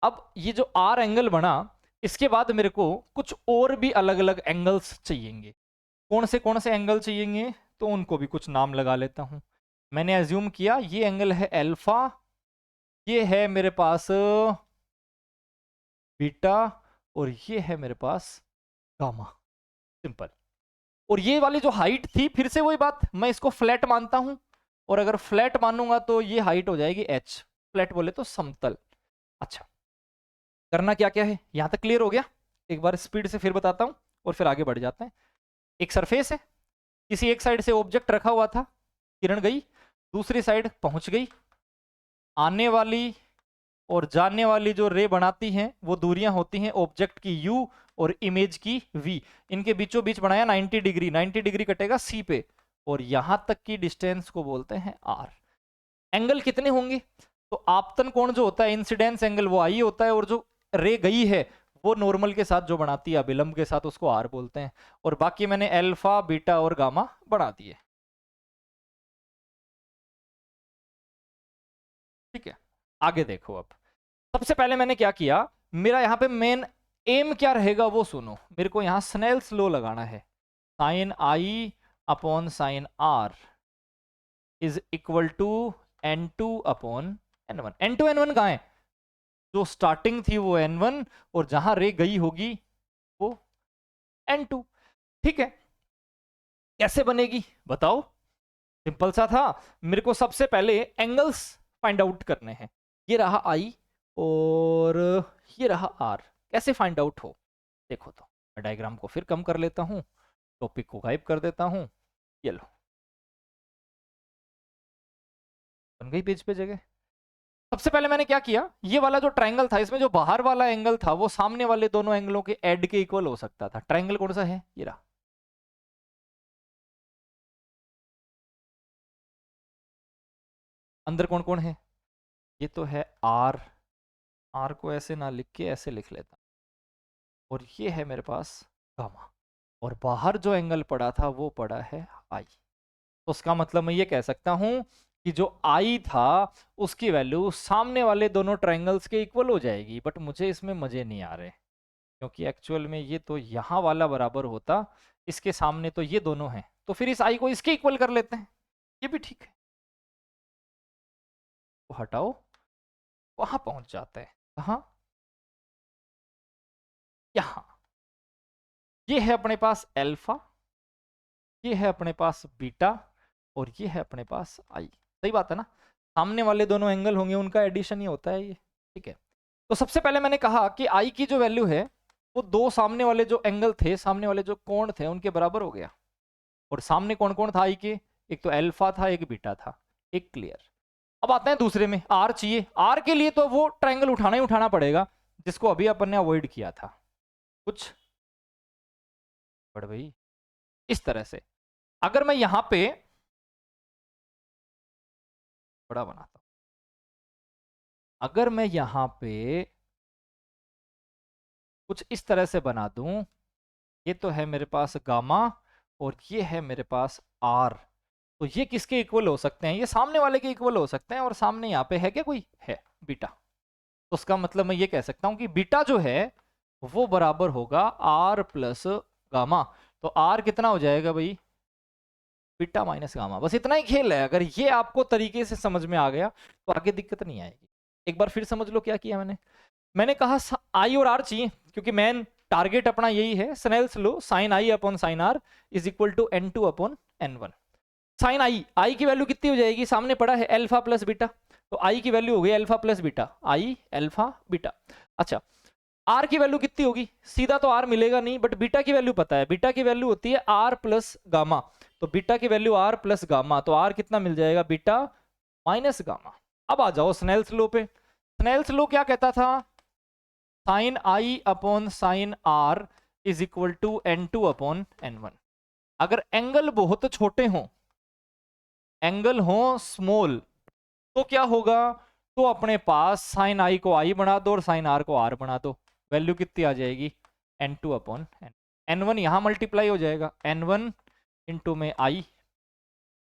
अब ये जो आर एंगल बना, इसके बाद मेरे को कुछ और भी अलग अलग एंगल्स चाहिएंगे। कौन से एंगल चाहिएंगे? तो उनको भी कुछ नाम लगा लेता हूं। मैंने एज्यूम किया ये एंगल है अल्फा, ये है मेरे पास बीटा, और ये है मेरे पास गामा। सिंपल। और ये वाली जो हाइट थी, फिर से वही बात, मैं इसको फ्लैट मानता हूं, और अगर फ्लैट मानूंगा तो ये हाइट हो जाएगी h। फ्लैट बोले तो समतल। अच्छा, करना क्या क्या है यहां तक? क्लियर हो गया? एक बार स्पीड से फिर बताता हूं और फिर आगे बढ़ जाते हैं। एक सरफेस है, किसी एक साइड से ऑब्जेक्ट रखा हुआ था, किरण गई, दूसरी साइड पहुंच गई। आने वाली और जाने वाली जो रे बनाती हैं वो दूरियां होती हैं ऑब्जेक्ट की u और इमेज की v। इनके बीचों बीच बनाया 90 डिग्री, 90 डिग्री कटेगा c पे, और यहां तक की डिस्टेंस को बोलते हैं r। एंगल कितने होंगे? तो आपतन कोण जो होता है, इंसिडेंस एंगल, वो आई होता है, और जो रे गई है वो नॉर्मल के साथ जो बनाती है अभिलंब के साथ उसको आर बोलते हैं, और बाकी मैंने अल्फा बीटा और गामा बना दिए। ठीक है, आगे देखो। अब सबसे पहले मैंने क्या किया, मेरा यहाँ पे मेन एम क्या रहेगा वो सुनो। मेरे को यहाँ स्नेल्स लॉ लगाना है, sine I upon sine are is equal to n2 upon n1। n2 n1 कहाँ है, जो स्टार्टिंग थी वो n1 और जहां रे गई होगी वो n2। ठीक है, कैसे बनेगी बताओ। सिंपल सा था, मेरे को सबसे पहले एंगल्स फाइंड आउट करने हैं। ये रहा आई और ये रहा आर। कैसे फाइंड आउट हो देखो, तो मैं डायग्राम को फिर कम कर लेता हूं, टॉपिक को गायब कर देता हूं। ये लो, बन गई पेज पे जगह। सबसे पहले मैंने क्या किया, ये वाला जो ट्रायंगल था इसमें जो बाहर वाला एंगल था वो सामने वाले दोनों एंगलों के ऐड के इक्वल हो सकता था। ट्रायंगल कौन सा है, ये रहा। अंदर कौन कौन है, ये तो है आर। आर को ऐसे ना लिख के ऐसे लिख लेता, और ये है मेरे पास गामा, और बाहर जो एंगल पड़ा था वो पड़ा है आई। तो उसका मतलब मैं ये कह सकता हूं कि जो आई था उसकी वैल्यू सामने वाले दोनों ट्रायंगल्स के इक्वल हो जाएगी। बट मुझे इसमें मजे नहीं आ रहे, क्योंकि एक्चुअल में ये तो यहाँ वाला बराबर होता, इसके सामने तो ये दोनों हैं, तो फिर इस आई को इसके इक्वल कर लेते हैं, ये भी ठीक है। तो हटाओ, वहां पहुंच जाते हैं कहाँ, यहाँ। ये है अपने पास अल्फा, ये है अपने पास बीटा, और ये है अपने पास आई। सही बात है ना, सामने वाले दोनों एंगल होंगे उनका एडिशन ही होता है ये। ठीक है, तो सबसे पहले मैंने कहा कि आई की जो वैल्यू है वो दो सामने वाले जो एंगल थे, सामने वाले जो कोण थे उनके बराबर हो गया। और सामने कौन कौन था आई के, एक तो अल्फा था एक बीटा था, एक क्लियर। अब आते हैं दूसरे में, आर चाहिए। आर के लिए तो वो ट्रायंगल उठाना ही उठाना पड़ेगा जिसको अभी अपन ने अवॉइड किया था। कुछ बढ़ भाई, इस तरह से अगर मैं यहां पे बड़ा बनाता हूं, अगर मैं यहां पे कुछ इस तरह से बना दूं, ये तो है मेरे पास गामा और ये है मेरे पास आर, तो ये किसके इक्वल हो सकते हैं, ये सामने वाले के इक्वल हो सकते हैं। और सामने यहाँ पे है क्या कोई, है बीटा। तो उसका मतलब मैं ये कह सकता हूं कि बीटा जो है वो बराबर होगा आर प्लस गामा। तो आर कितना हो जाएगा भाई, बीटा माइनस गामा। बस इतना ही खेल है, अगर ये आपको तरीके से समझ में आ गया तो आगे दिक्कत नहीं आएगी। एक बार फिर समझ लो क्या किया मैंने। मैंने कहा आई और आर चाहिए, क्योंकि मेन टारगेट अपना यही है, Snell's law sine I upon sine are is equal to n2 upon n1। Sine i, i की वैल्यू कितनी हो जाएगी, सामने पड़ा है अल्फा प्लस बीटा, तो आई की वैल्यू हो गई अल्फा प्लस बीटा, आई अल्फा बीटा। अच्छा, आर की वैल्यू कितनी होगी, सीधा तो आर मिलेगा नहीं, बट बीटा की वैल्यू पता है, बीटा की वैल्यू होती है आर प्लस गामा। तो बीटा की वैल्यू आर प्लस गामा, तो आर कितना मिल जाएगा, बीटा माइनस गामा। अब आ जाओ स्नेल्स लो पे। स्नेल्स लो क्या कहता था, sine I upon sine are is equal to n2 upon n1। अगर एंगल बहुत छोटे हों, एंगल हो स्मॉल, तो क्या होगा, तो अपने पास साइन आई को आई बना दो और साइन आर को आर बना दो। वैल्यू कितनी आ जाएगी, n2 अपॉन n1। यहां मल्टीप्लाई हो जाएगा n1 इंटू में आई,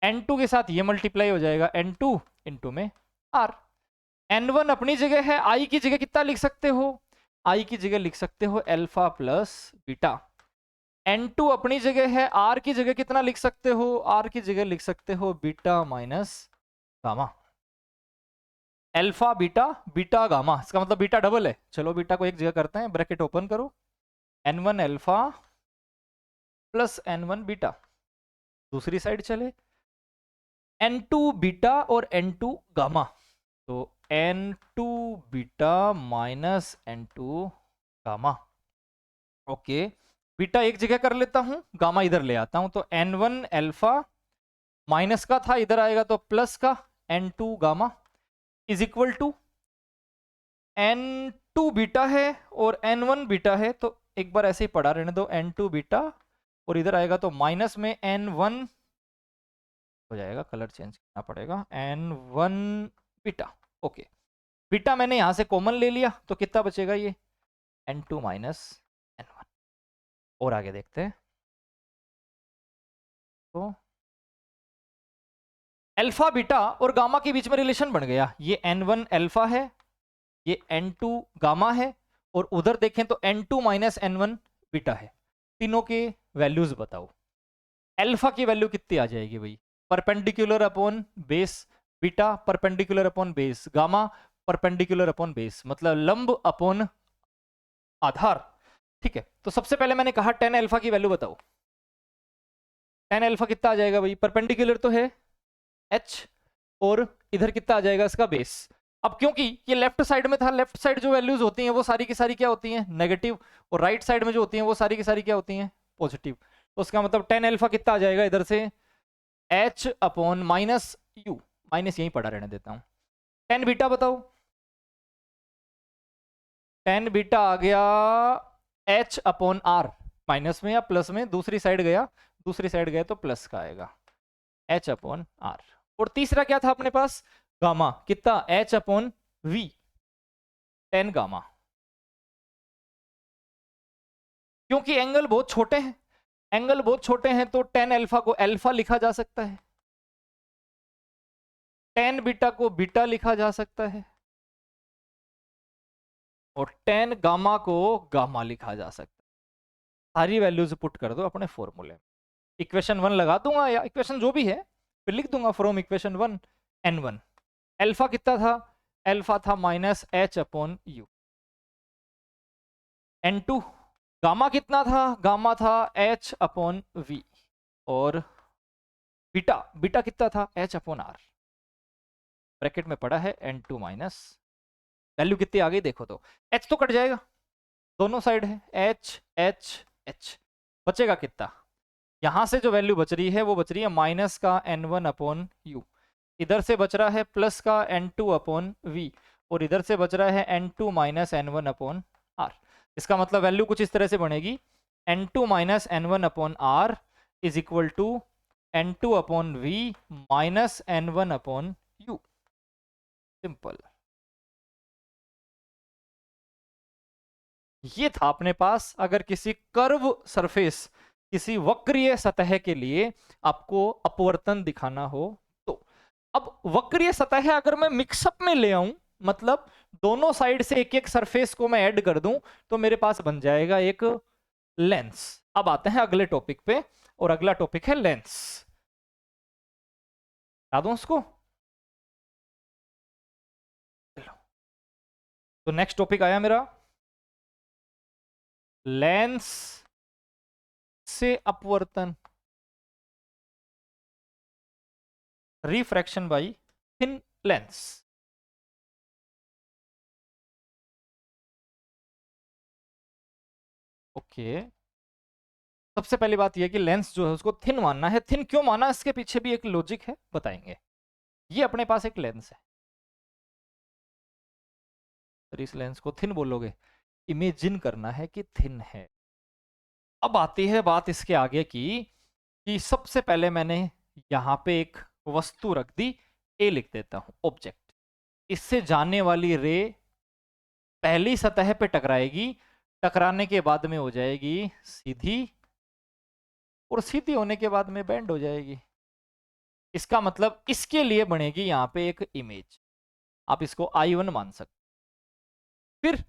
n2 के साथ ये मल्टीप्लाई हो जाएगा n2 इंटू में r। n1 अपनी जगह है, आई की जगह कितना लिख सकते हो, आई की जगह लिख सकते हो अल्फा प्लस बीटा। n2 अपनी जगह है, r की जगह कितना लिख सकते हो, r की जगह लिख सकते हो beta minus gamma. Alpha beta, beta gamma, इसका मतलब बीटा डबल है। चलो बीटा को एक जगह करते हैं, ब्रैकेट ओपन करो, n1 alpha plus n1 beta. दूसरी साइड चले, n2 बीटा और n2 गामा, तो n2 beta minus n2 gamma. Okay, beta एक जगह कर लेता हूं, गामा इधर ले आता हूं, तो n1 अल्फा माइनस का था, इधर आएगा तो प्लस का n2 gamma is equal to n2 beta है और n1 बीटा है, तो एक बार ऐसे ही पढ़ा रहने दो, n2 बीटा और इधर आएगा तो माइनस में n1 हो जाएगा, कलर चेंज करना पड़ेगा, n1 बीटा। ओके, बीटा मैंने यहां से कॉमन ले लिया, तो कितना बचेगा, ये n2 माइनस n1। और आगे देखते हैं। तो अल्फा बीटा और गामा के बीच में रिलेशन बन गया। ये n1 अल्फा है, ये n2 गामा है, और उधर देखें तो n2 माइनस n1 बीटा है। तीनों के वैल्यूज बताओ। अल्फा की वैल्यू कितनी आ जाएगी भाई? Perpendicular upon base beta, perpendicular upon base gamma, perpendicular upon base, मतलब लंब अपॉन आधार। ठीक है, तो सबसे पहले मैंने कहा 10 अल्फा की वैल्यू बताओ। 10 अल्फा कितना आ जाएगा भाई? परपेंडिकुलर तो है h, और इधर कितना आ जाएगा इसका बेस। अब क्योंकि ये लेफ्ट साइड में था, लेफ्ट साइड जो वैल्यूज होती हैं वो सारी की सारी क्या होती हैं? नेगेटिव, और राइट साइड में जो होती हैं वो सारी की सारी क्या होती हैं? पॉजिटिव। तो उसका मतलब 10 अल्फा कितना आ जाएगा इधर से? h upon minus you, minus यहीं पड़ा रहने देता हूं। 10 बीटा बताओ। 10 बीटा आ गया h अपॉन आर, माइनस में या प्लस में, दूसरी साइड गया, दूसरी साइड गया तो प्लस का आएगा h अपॉन आर। और तीसरा क्या था अपने पास? गामा, कितना? h upon v, 10 gamma. क्योंकि एंगल बहुत छोटे हैं, एंगल बहुत छोटे हैं, तो 10 अल्फा को अल्फा लिखा जा सकता है, 10 बीटा को बीटा लिखा जा सकता है, और 10 गामा को गामा लिखा जा सकता है। सारी वैल्यूज पुट कर दो अपने फॉर्मूले में। इक्वेशन 1 लगा दूंगा, या इक्वेशन जो भी है फिर लिख दूंगा फ्रॉम इक्वेशन 1 n1। अल्फा कितना था? अल्फा था minus h upon you. n2 gamma कितना था? गामा था h अपॉन v। और बीटा, बीटा कितना था? h upon r। ब्रैकेट में पड़ा है n2 माइनस, वैल्यू कितनी आ गई देखो तो, h तो कट जाएगा, दोनों साइड है h h h, बचेगा कितना? यहां से जो वैल्यू बच रही है वो बच रही है माइनस का n1 अपॉन यू, इधर से बच रहा है प्लस का n2 अपॉन v, और इधर से बच रहा है n2 minus n1 upon r। इसका मतलब वैल्यू कुछ इस तरह से बनेगी, n2 minus n1 upon r is equal to n2 upon v minus n1 upon u। Simple. ये था अपने पास। अगर किसी कर्व सरफेस, किसी वक्रीय सतह के लिए आपको अपवर्तन दिखाना हो तो। अब वक्रीय सतह अगर मैं मिक्सअप में ले आऊं, मतलब दोनों साइड से एक एक सरफेस को मैं ऐड कर दूं, तो मेरे पास बन जाएगा एक लेंस। अब आते हैं अगले टॉपिक पे, और अगला टॉपिक है लेंस। बता दूं उसको? चलो, तो नेक्स्ट टॉपिक आया मेरा लेंस से अपवर्तन, refraction bye thin lens. Okay, सबसे पहली बात यह कि लेंस जो है उसको थिन मानना है। थिन क्यों माना, इसके पीछे भी एक लॉजिक है, बताएंगे। ये अपने पास एक लेंस है, तो इस लेंस को थिन बोलोगे, इमेजिन करना है कि थिन है। अब आती है बात इसके आगे की, कि सबसे पहले मैंने यहां पे एक वस्तु रख दी, ए लिख देता हूं, ऑब्जेक्ट। इससे जाने वाली रे पहली सतह पे टकराएगी, टकराने के बाद में हो जाएगी सीधी, और सीधी होने के बाद में बेंड हो जाएगी। इसका मतलब इसके लिए बनेगी यहां पे एक इमेज, आप इसको I1 मान सकते। फिर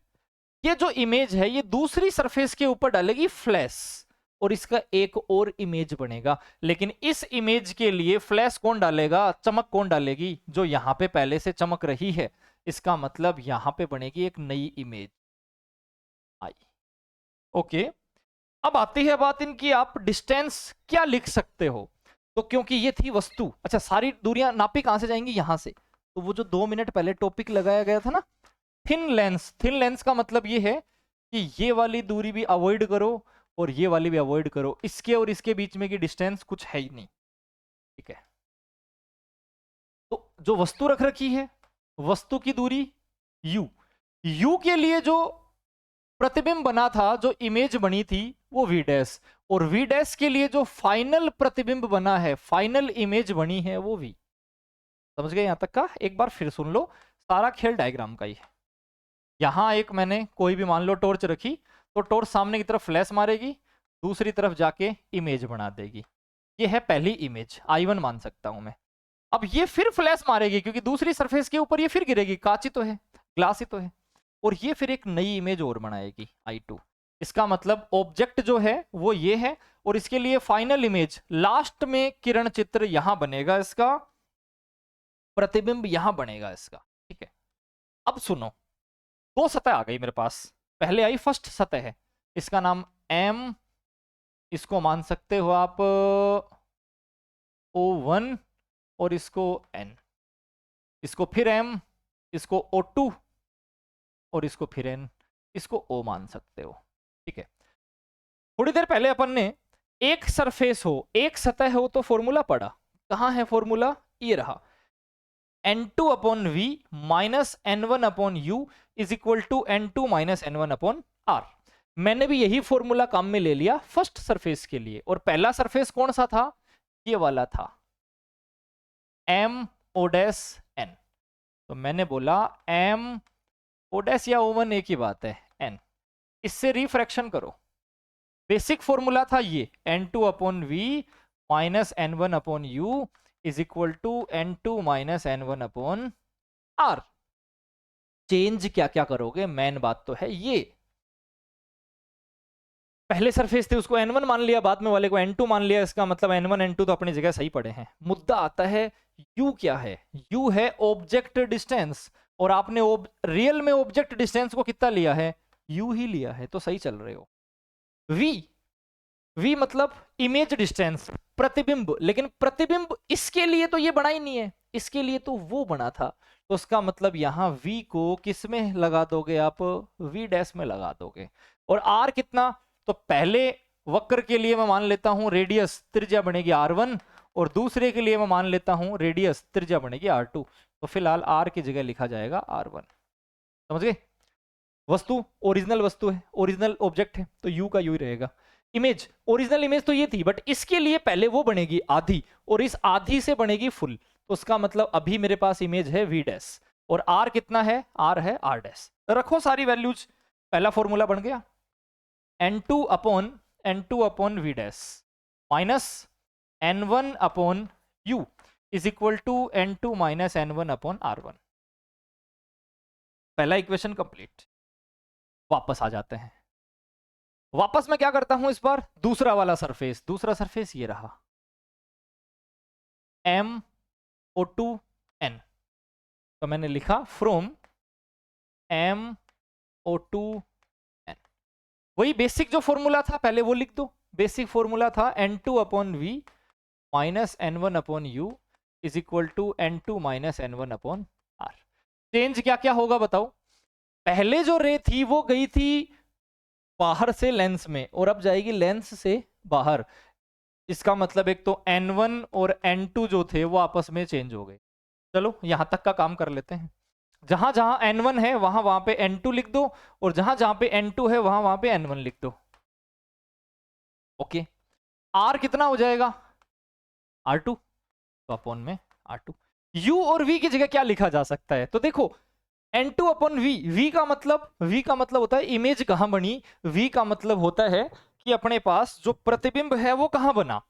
ये जो इमेज है ये दूसरी सरफेस के ऊपर डालेगी फ्लैश, और इसका एक और इमेज बनेगा। लेकिन इस इमेज के लिए फ्लैश कौन डालेगा, चमक कौन डालेगी? जो यहां पे पहले से चमक रही है। इसका मतलब यहां पे बनेगी एक नई इमेज आई। ओके, अब आती है बात इनकी, आप डिस्टेंस क्या लिख सकते हो? तो क्योंकि ये थी वस्तु, अच्छा सारी दूरियां नापी कहां से जाएंगी? यहां से। तो वो जो 2 मिनट पहले टॉपिक लगाया गया था ना, थिन लेंस, थिन लेंस का मतलब ये है कि ये वाली दूरी भी अवॉइड करो और ये वाली भी अवॉइड करो, इसके और इसके बीच में की डिस्टेंस कुछ है ही नहीं। ठीक है, तो जो वस्तु रख रखी है, वस्तु की दूरी u, u के लिए जो प्रतिबिंब बना था, जो इमेज बनी थी, वो v डैश, और v डैश के लिए जो फाइनल प्रतिबिंब बना है, फाइनल इमेज बनी है, वो v। समझ गए यहां तक का? एक बार फिर सुन लो, सारा खेल डायग्राम का ही है। यहाँ एक मैंने कोई भी मान लो टॉर्च रखी, तो टॉर्च सामने की तरफ फ्लैश मारेगी, दूसरी तरफ जाके इमेज बना देगी। ये है पहली इमेज, I1 मान सकता हूं मैं। अब ये फिर फ्लैश मारेगी क्योंकि दूसरी सरफेस के ऊपर ये फिर गिरेगी, कांच ही तो है, ग्लास ही तो है, और ये फिर एक नई इमेज और बनाएगी I2। इसका मतलब ऑब्जेक्ट जो है वो ये है, और इसके लिए फाइनल इमेज लास्ट में किरण चित्र यहां बनेगा, इसका प्रतिबिंब यहां बनेगा इसका। ठीक है, अब सुनो, दो सतह आ गई मेरे पास। पहले आई फर्स्ट सतह है, इसका नाम M, इसको मान सकते हो आप O1, और इसको N, इसको फिर M, इसको O2, और इसको फिर N, इसको O मान सकते हो। ठीक है, थोड़ी देर पहले अपन ने एक सरफेस हो, एक सतह हो तो फॉर्मूला पढ़ा। कहां है फॉर्मूला? ये रहा, N2 upon V minus N1 upon U is equal to N2 minus N1 upon R। मैंने भी यही फॉर्मूला काम में ले लिया फर्स्ट सरफेस के लिए, और पहला सरफेस कौन सा था? ये वाला था, M O डैश N। तो मैंने बोला M O डैश या O1 एक ही बात है, N। इससे रिफ्रैक्शन करो, बेसिक फॉर्मूला था ये, N2 upon V minus N1 upon U is equal to N2 minus N1 upon R। Change क्या क्या करोगे, मेन बात तो है ये। पहले सरफेस थे उसको N1 मान लिया, बाद में वाले को N2 मान लिया, इसका मतलब N1 N2 तो अपनी जगह सही पड़े हैं। मुद्दा आता है U क्या है? U है ऑब्जेक्ट डिस्टेंस, और आपने रियल में ऑब्जेक्ट डिस्टेंस को कितना लिया है? U ही लिया है, तो सही चल रहे हो। V मतलब इमेज डिस्टेंस, प्रतिबिंब, लेकिन प्रतिबिंब इसके लिए तो ये बना ही नहीं है, इसके लिए तो वो बना था, तो उसका मतलब यहां V को किस में लगा दोगे आप? V डैश में लगा दोगे। और R कितना? तो पहले वक्र के लिए मैं मान लेता हूं रेडियस त्रिज्या बनेगी R1, और दूसरे के लिए मैं मान लेता हूं रेडियस त्रिज्या बनेगी R2। तो फिलहाल R की जगह लिखा जाएगा R1। समझ गए? वस्तु ओरिजिनल वस्तु है, ओरिजिनल ऑब्जेक्ट है, तो U का U ही रहेगा। इमेज, ओरिजिनल इमेज तो ये थी, बट इसके लिए पहले वो बनेगी आधी, और इस आधी से बनेगी फुल, तो उसका मतलब अभी मेरे पास इमेज है V डैश, और R कितना है? R है R डैश। रखो सारी वैल्यूज, पहला फॉर्मूला बन गया, N2 upon V dash minus N1 upon U is equal to N2 minus N1 upon R1। पहला इक्वेशन कंप्लीट। वापस आ जाते हैं, वापस मैं क्या करता हूं इस बार? दूसरा वाला सरफेस, दूसरा सरफेस ये रहा, MO2 N। तो मैंने लिखा फ्रॉम MO2 N। वही बेसिक जो फॉर्मूला था पहले वो लिख दो। बेसिक फॉर्मूला था N2 upon V minus N1 upon U is equal to N2 minus N1 upon R। Change क्या क्या होगा बताओ? पहले जो रे थी वो गई थी बाहर से लेंस में, और अब जाएगी लेंस से बाहर। इसका मतलब एक तो N1 और N2 जो थे वो आपस में चेंज हो गए। चलो यहां तक का काम कर लेते हैं। जहां जहां N1 है वहां वहां पे N2 लिख दो, और जहां जहां पे N2 है वहां वहां पे N1 लिख दो। ओके, R कितना हो जाएगा? R2, तो अपॉन में R2। U और V की जगह क्या लिखा जा सकता है? तो देखो N2 अपॉन V, V का मतलब होता है इमेज कहां बनी, V का मतलब होता है कि अपने पास जो प्रतिबिंब है वो कहां बना।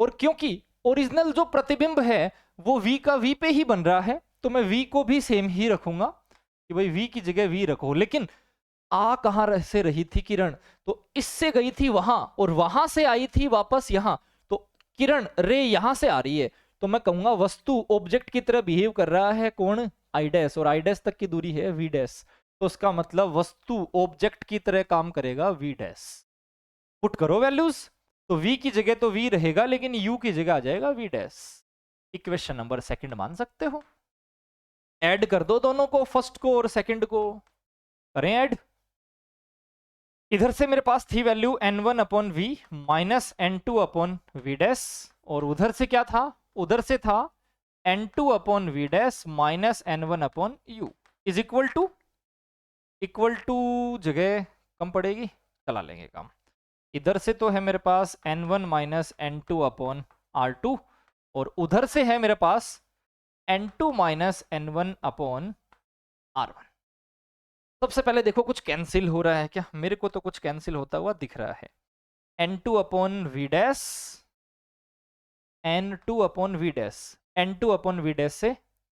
और क्योंकि ओरिजिनल जो प्रतिबिंब है वो V का V पे ही बन रहा है, तो मैं V को भी सेम ही रखूंगा कि भाई V की जगह V रखो। लेकिन कहां से रही थी किरण? तो इससे गई थी वहां, और वहां से आई थी वापस यहां, तो किरण रे यहां से आ रही है, तो मैं कहूंगा वस्तु ऑब्जेक्ट की तरह बिहेव कर रहा है कौन? I डैश, और I डैश तक की दूरी है V डैश, तो उसका मतलब वस्तु ऑब्जेक्ट की तरह काम करेगा V डैश। पुट करो वैल्यूज, तो V की जगह तो V रहेगा, लेकिन U की जगह आ जाएगा V dash. Equation number second मान सकते हो। ऐड कर दो दोनों को, फर्स्ट को और सेकंड को, करें ऐड। इधर से मेरे पास थी value N1 upon V minus N2 upon V dash, और उधर से क्या था? उधर से था N2 upon V dash minus N1 upon U is equal to जगह कम पड़ेगी, चला लेंगे काम। इधर से तो है मेरे पास N1 minus N2 upon R2, और उधर से है मेरे पास N2 minus N1 upon R1। सबसे पहले देखो कुछ कैंसिल हो रहा है क्या, मेरे को तो कुछ कैंसिल होता हुआ दिख रहा है। n2 upon V dash, n2 upon V dash, n2 upon V dash से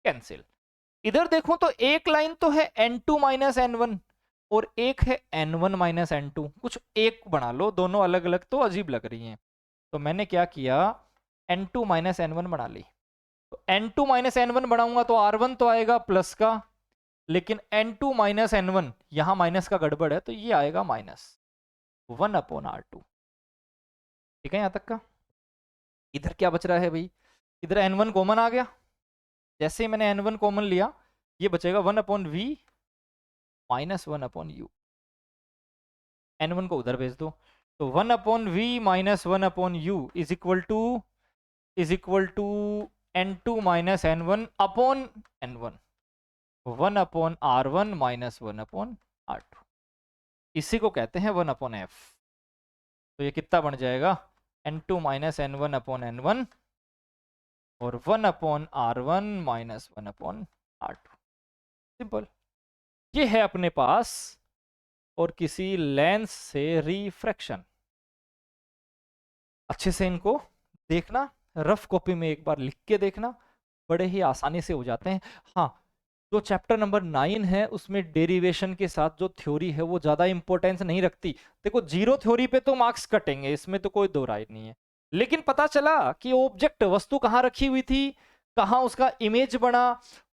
कैंसिल। इधर देखो तो एक लाइन तो है n2 माइनस n1 और एक है n1 माइनस n2, कुछ एक बना लो, दोनों अलग अलग तो अजीब लग रही हैं। तो मैंने क्या किया, n2 माइनस n1 बना ली। तो n2 माइनस n1 बनाऊंगा तो r1 तो आएगा प्लस का, लेकिन n2 माइनस n1 यहां माइनस का गड़बड़ है तो ये आएगा माइनस 1 अपॉन r2। ठीक है यहां तक का। इधर क्या बच रहा है भाई, इधर n1 कॉमन आ गया, जैसे ही मैंने n1 कॉमन लिया ये बचेगा 1 upon V minus 1 upon U. n1 को उधर भेज दो, तो 1 upon V minus 1 upon U is equal to n2 minus n1 upon n1, 1 upon r1 minus 1 upon r2। इसी को कहते हैं 1 अपॉन f। तो ये कितना बन जाएगा, n2 minus n1 upon n1 और 1 upon r1 minus 1 upon r2। Simple. ये है अपने पास और किसी लेंस से रिफ्रैक्शन। अच्छे से इनको देखना, रफ कॉपी में एक बार लिख के देखना, बड़े ही आसानी से हो जाते हैं। हाँ, जो चैप्टर नंबर 9 है उसमें डेरिवेशन के साथ जो थ्योरी है वो ज्यादा इंपॉर्टेंस नहीं रखती। देखो जीरो थ्योरी पे तो मार्क्स कटेंगे, इसमें तो कोई दो राय नहीं है, लेकिन पता चला कि ऑब्जेक्ट वस्तु कहाँ रखी हुई थी, कहाँ उसका इमेज बना,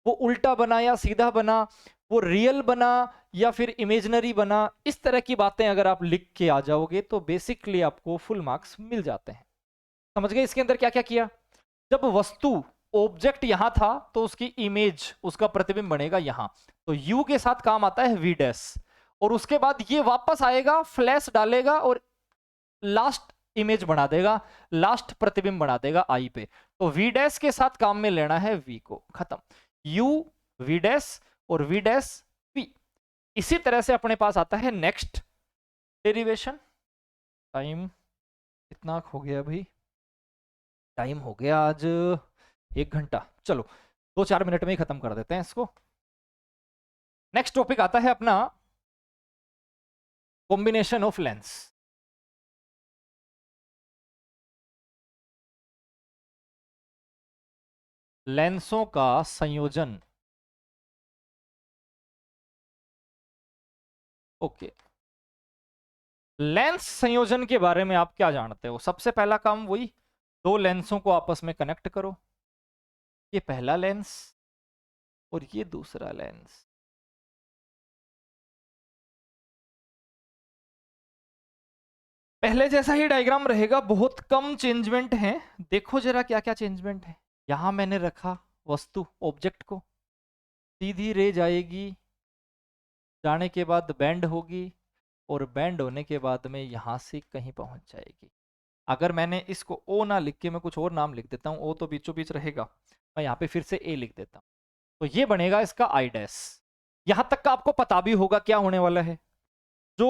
वो उल्टा बना या सीधा बना, वो रियल बना या फिर इमेजिनरी बना, इस तरह की बातें अगर आप लिख के आ जाओगे तो बेसिकली आपको फुल मार्क्स मिल जाते हैं। समझ गए इसके अंदर क्या क्या किया। जब वस्तु ऑब्जेक्ट यहां था तो उसकी इमेज, उसका प्रतिबिंब बनेगा यहां, तो यू के साथ काम आता है वी डैश, और उसके बाद ये वापस आएगा, फ्लैश डालेगा और लास्ट इमेज बना देगा, लास्ट प्रतिबिंब बना देगा आई पे। तो वी डैश के साथ काम में लेना है वी को, खत्म। यू वी डैश और वी डैश वी। इसी तरह से अपने पास आता है नेक्स्ट डेरिवेशन। टाइम कितना हो गया भाई, टाइम हो गया आज 1 घंटा, चलो 2-4 मिनट में ही खत्म कर देते हैं इसको। नेक्स्ट टॉपिक आता है अपना कॉम्बिनेशन ऑफ लेंस। लेंसों का संयोजन। ओके, लेंस संयोजन के बारे में आप क्या जानते हो। सबसे पहला काम वही, दो लेंसों को आपस में कनेक्ट करो, ये पहला लेंस और ये दूसरा लेंस। पहले जैसा ही डायग्राम रहेगा, बहुत कम चेंजमेंट है। देखो जरा क्या क्या चेंजमेंट है। यहां मैंने रखा वस्तु ऑब्जेक्ट को, सीधी रे जाएगी, जाने के बाद बैंड होगी और बैंड होने के बाद में यहां से कहीं पहुंच जाएगी। अगर मैंने इसको ओ ना लिख के मैं कुछ और नाम लिख देता हूं, ओ तो बीचों बीच रहेगा, मैं यहाँ पे फिर से ए लिख देता हूं, तो ये बनेगा इसका आई डैश। यहां तक का आपको पता भी होगा क्या होने वाला है। जो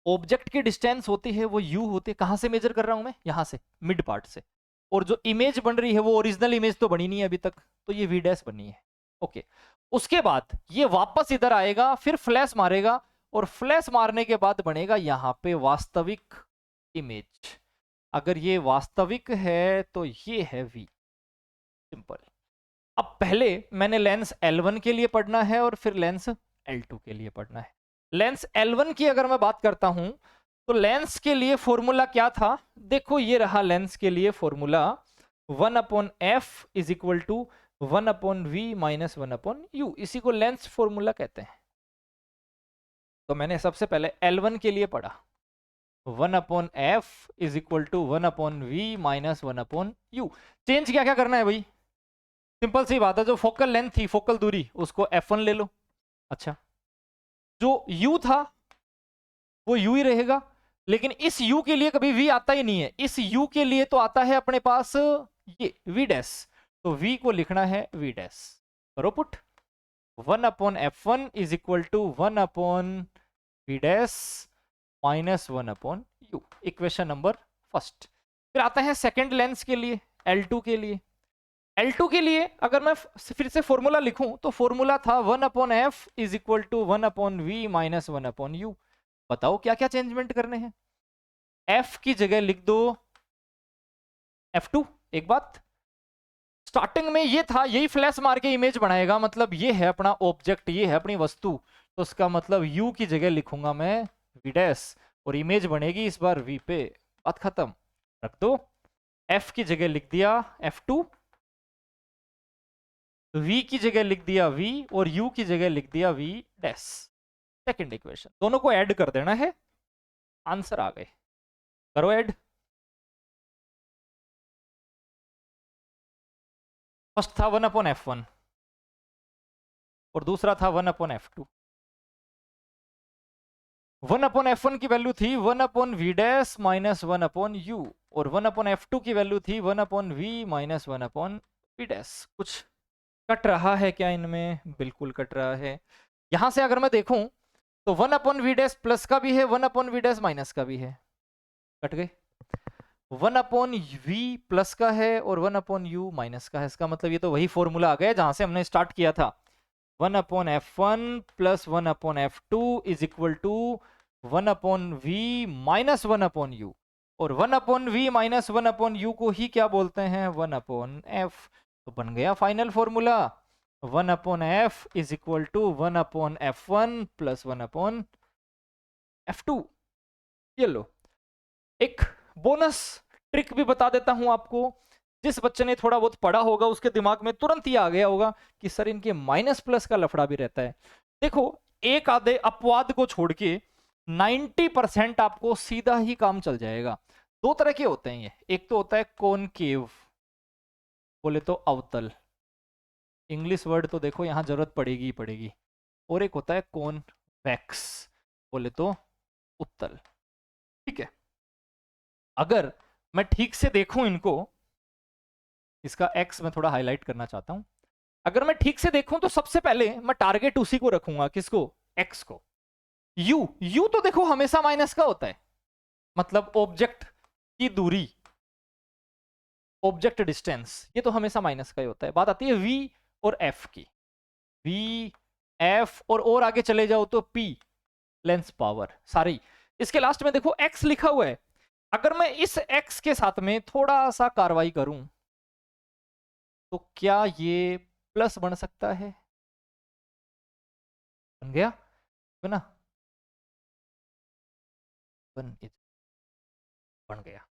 ऑब्जेक्ट की डिस्टेंस होती है वो यू होती है, कहां से मेजर कर रहा हूं मैं, यहां से, मिड पार्ट से। और जो इमेज बन रही है वो ओरिजिनल इमेज तो बनी नहीं है अभी तक, तो ये वी डैश बनी है। ओके, उसके बाद ये वापस इधर आएगा, फिर फ्लैश मारेगा, और फ्लैश मारने के बाद बनेगा यहां पे वास्तविक इमेज। अगर ये वास्तविक है तो ये है वी। सिंपल। अब पहले मैंने लेंस L1 के लिए पढ़ना है और फिर लेंस L2 के लिए पढ़ना है। लेंस L1 की अगर मैं बात करता हूं तो लेंस के लिए फॉर्मूला क्या था, देखो ये रहा लेंस के लिए formula, 1 upon F is equal to 1 upon V minus 1 upon U, इसी को लेंस फॉर्मूला कहते हैं। तो मैंने सबसे पहले L1 के लिए पढ़ा, 1 upon F is equal to 1 upon V minus 1 upon U. Change क्या क्या करना है भाई, सिंपल सी बात है, जो फोकल लेंथ थी, फोकल दूरी, उसको f1 ले लो। अच्छा, जो u था वो u ही रहेगा, लेकिन इस u के लिए कभी v आता ही नहीं है, इस u के लिए तो आता है अपने पास ये v डैश, तो v को लिखना है v डैश। करो put, 1 upon f1 is equal to 1 upon v dash minus 1 upon u, equation number first. फिर आता है सेकेंड लेंस के लिए, L2 के लिए। L2 के लिए अगर मैं फिर से फॉर्मूला लिखूं तो फॉर्मूला था 1/f is equal to 1/v minus 1/u। बताओ क्या क्या चेंजमेंट करने हैं। f की जगह लिख दो f2। एक बात, स्टार्टिंग में ये था, यही फ्लैश मार के इमेज बनाएगा, मतलब ये है अपना ऑब्जेक्ट, ये है अपनी वस्तु, तो उसका मतलब u की जगह लिखूंगा मैं v डैश, और इमेज बनेगी इस बार v पे। बात खत्म, रख दो। f की जगह लिख दिया f2, v की जगह लिख दिया v, और u की जगह लिख दिया v डैश। सेकेंड इक्वेशन, दोनों को ऐड कर देना है, आंसर आ गए। करो ऐड। फर्स्ट था 1/f1 और दूसरा था 1/f2। 1/f1 की वैल्यू थी 1/v डैश माइनस 1/u, और 1/f2 की वैल्यू थी 1/v माइनस 1/v डैश। कुछ कट रहा है क्या इनमें? बिल्कुल कट रहा है। यहां से अगर मैं देखूं तो 1/v डैश प्लस का भी है, 1/v डैश माइनस का भी है, कट गए। 1/v प्लस का है और 1/u माइनस का है, इसका मतलब ये तो वही फॉर्मूला आ गया जहां से हमने स्टार्ट किया था। 1/f1 plus 1/f2 is equal to 1/v minus 1/u, और 1/v माइनस 1/u को ही क्या बोलते हैं? 1/f। तो बन गया final formula 1/f is equal to 1/f1 plus 1/f2। ये लो, एक बोनस ट्रिक भी बता देता हूं आपको। जिस बच्चे ने थोड़ा बहुत पढ़ा होगा उसके दिमाग में तुरंत ही आ गया होगा कि सर इनके माइनस प्लस का लफड़ा भी रहता है। देखो, एक आधे अपवाद को छोड़ के 90% आपको सीधा ही काम चल जाएगा। दो तरह के होते हैं ये, एक तो होता है कॉनकेव, बोले तो अवतल, इंग्लिश वर्ड तो देखो यहां जरूरत पड़ेगी ही पड़ेगी, और एक होता है कॉनवेक्स, बोले तो उत्तल। ठीक है, अगर मैं ठीक से देखूं इनको, इसका एक्स मैं थोड़ा हाईलाइट करना चाहता हूं। अगर मैं ठीक से देखूं तो सबसे पहले मैं टारगेट उसी को रखूंगा, किसको? एक्स को। यू तो देखो हमेशा माइनस का होता है, मतलब ऑब्जेक्ट की दूरी, ऑब्जेक्ट डिस्टेंस, ये तो हमेशा माइनस का ही होता है। बात आती है वी और एफ की, वी एफ और आगे चले जाओ तो पी, लेंस पावर सारी। इसके लास्ट में देखो एक्स लिखा हुआ है, अगर मैं इस एक्स के साथ में थोड़ा सा कार्रवाई करूं तो क्या ये प्लस बन सकता है? बन गया है ना, बन गया।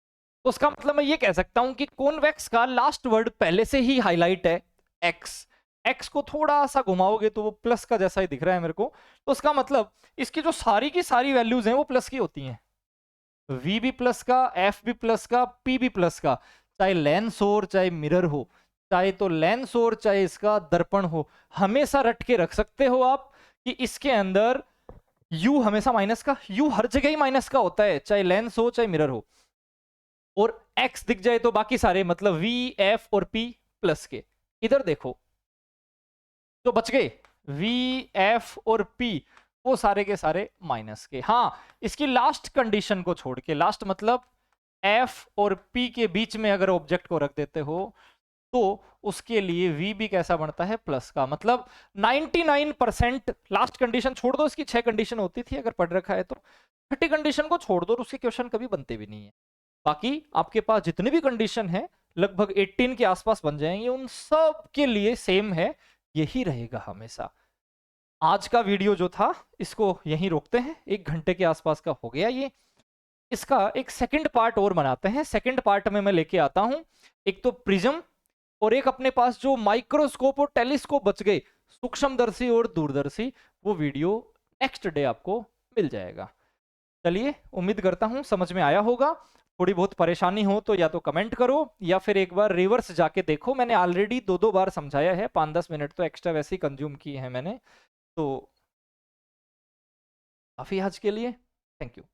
तो उसका मतलब मैं ये कह सकता हूं कि कॉन्वेक्स का लास्ट वर्ड पहले से ही हाईलाइट है एक्स। एक्स को थोड़ा सा घुमाओगे तो वो प्लस का जैसा ही दिख रहा है मेरे को, तो उसका मतलब इसकी जो सारी की सारी वैल्यूज हैं वो प्लस की होती हैं। वी भी प्लस का, एफ भी प्लस का, पी भी प्लस का, चाहे लेंस हो चाहे मिरर हो, चाहे तो लेंस हो चाहे इसका दर्पण हो, हमेशा रट के रख सकते हो आप कि इसके अंदर यू हमेशा माइनस का, यू हर जगह ही माइनस का होता है, चाहे लेंस हो चाहे मिरर हो, और एक्स दिख जाए तो बाकी सारे मतलब वी एफ और पी प्लस के। इधर देखो तो बच गए वी एफ और पी, वो सारे के सारे माइनस के। हाँ, इसकी लास्ट कंडीशन को छोड़ के, लास्ट मतलब एफ और पी के बीच में अगर ऑब्जेक्ट को रख देते हो तो उसके लिए v भी कैसा बनता है? प्लस का। मतलब 99% लास्ट कंडीशन छोड़ दो, इसकी 6 कंडीशन होती थी अगर पढ़ रखा है तो, 30 कंडीशन को छोड़ दो और उसके क्वेश्चन कभी बनते भी नहीं है। बाकी आपके पास जितनी भी कंडीशन है लगभग 18 के आसपास बन जाएंगे, उन सब के लिए सेम है, यही रहेगा हमेशा। आज का वीडियो जो था इसको यहीं रोकते हैं, 1 घंटे के आसपास का हो गया ये। इसका एक सेकंड पार्ट और बनाते हैं। सेकंड पार्ट में मैं लेके आता हूं एक तो प्रिज्म, और एक अपने पास जो माइक्रोस्कोप और टेलीस्कोप बच गए, सूक्ष्मदर्शी और दूरदर्शी, वो वीडियो नेक्स्ट डे आपको मिल जाएगा। चलिए, उम्मीद करता हूं समझ में आया होगा। थोड़ी बहुत परेशानी हो तो या तो कमेंट करो या फिर एक बार रिवर्स जाके देखो, मैंने ऑलरेडी 2 बार समझाया है, 5-10 मिनट तो एक्स्ट्रा वैसे ही कंज्यूम किए हैं मैंने। तो काफी आज के लिए, थैंक यू।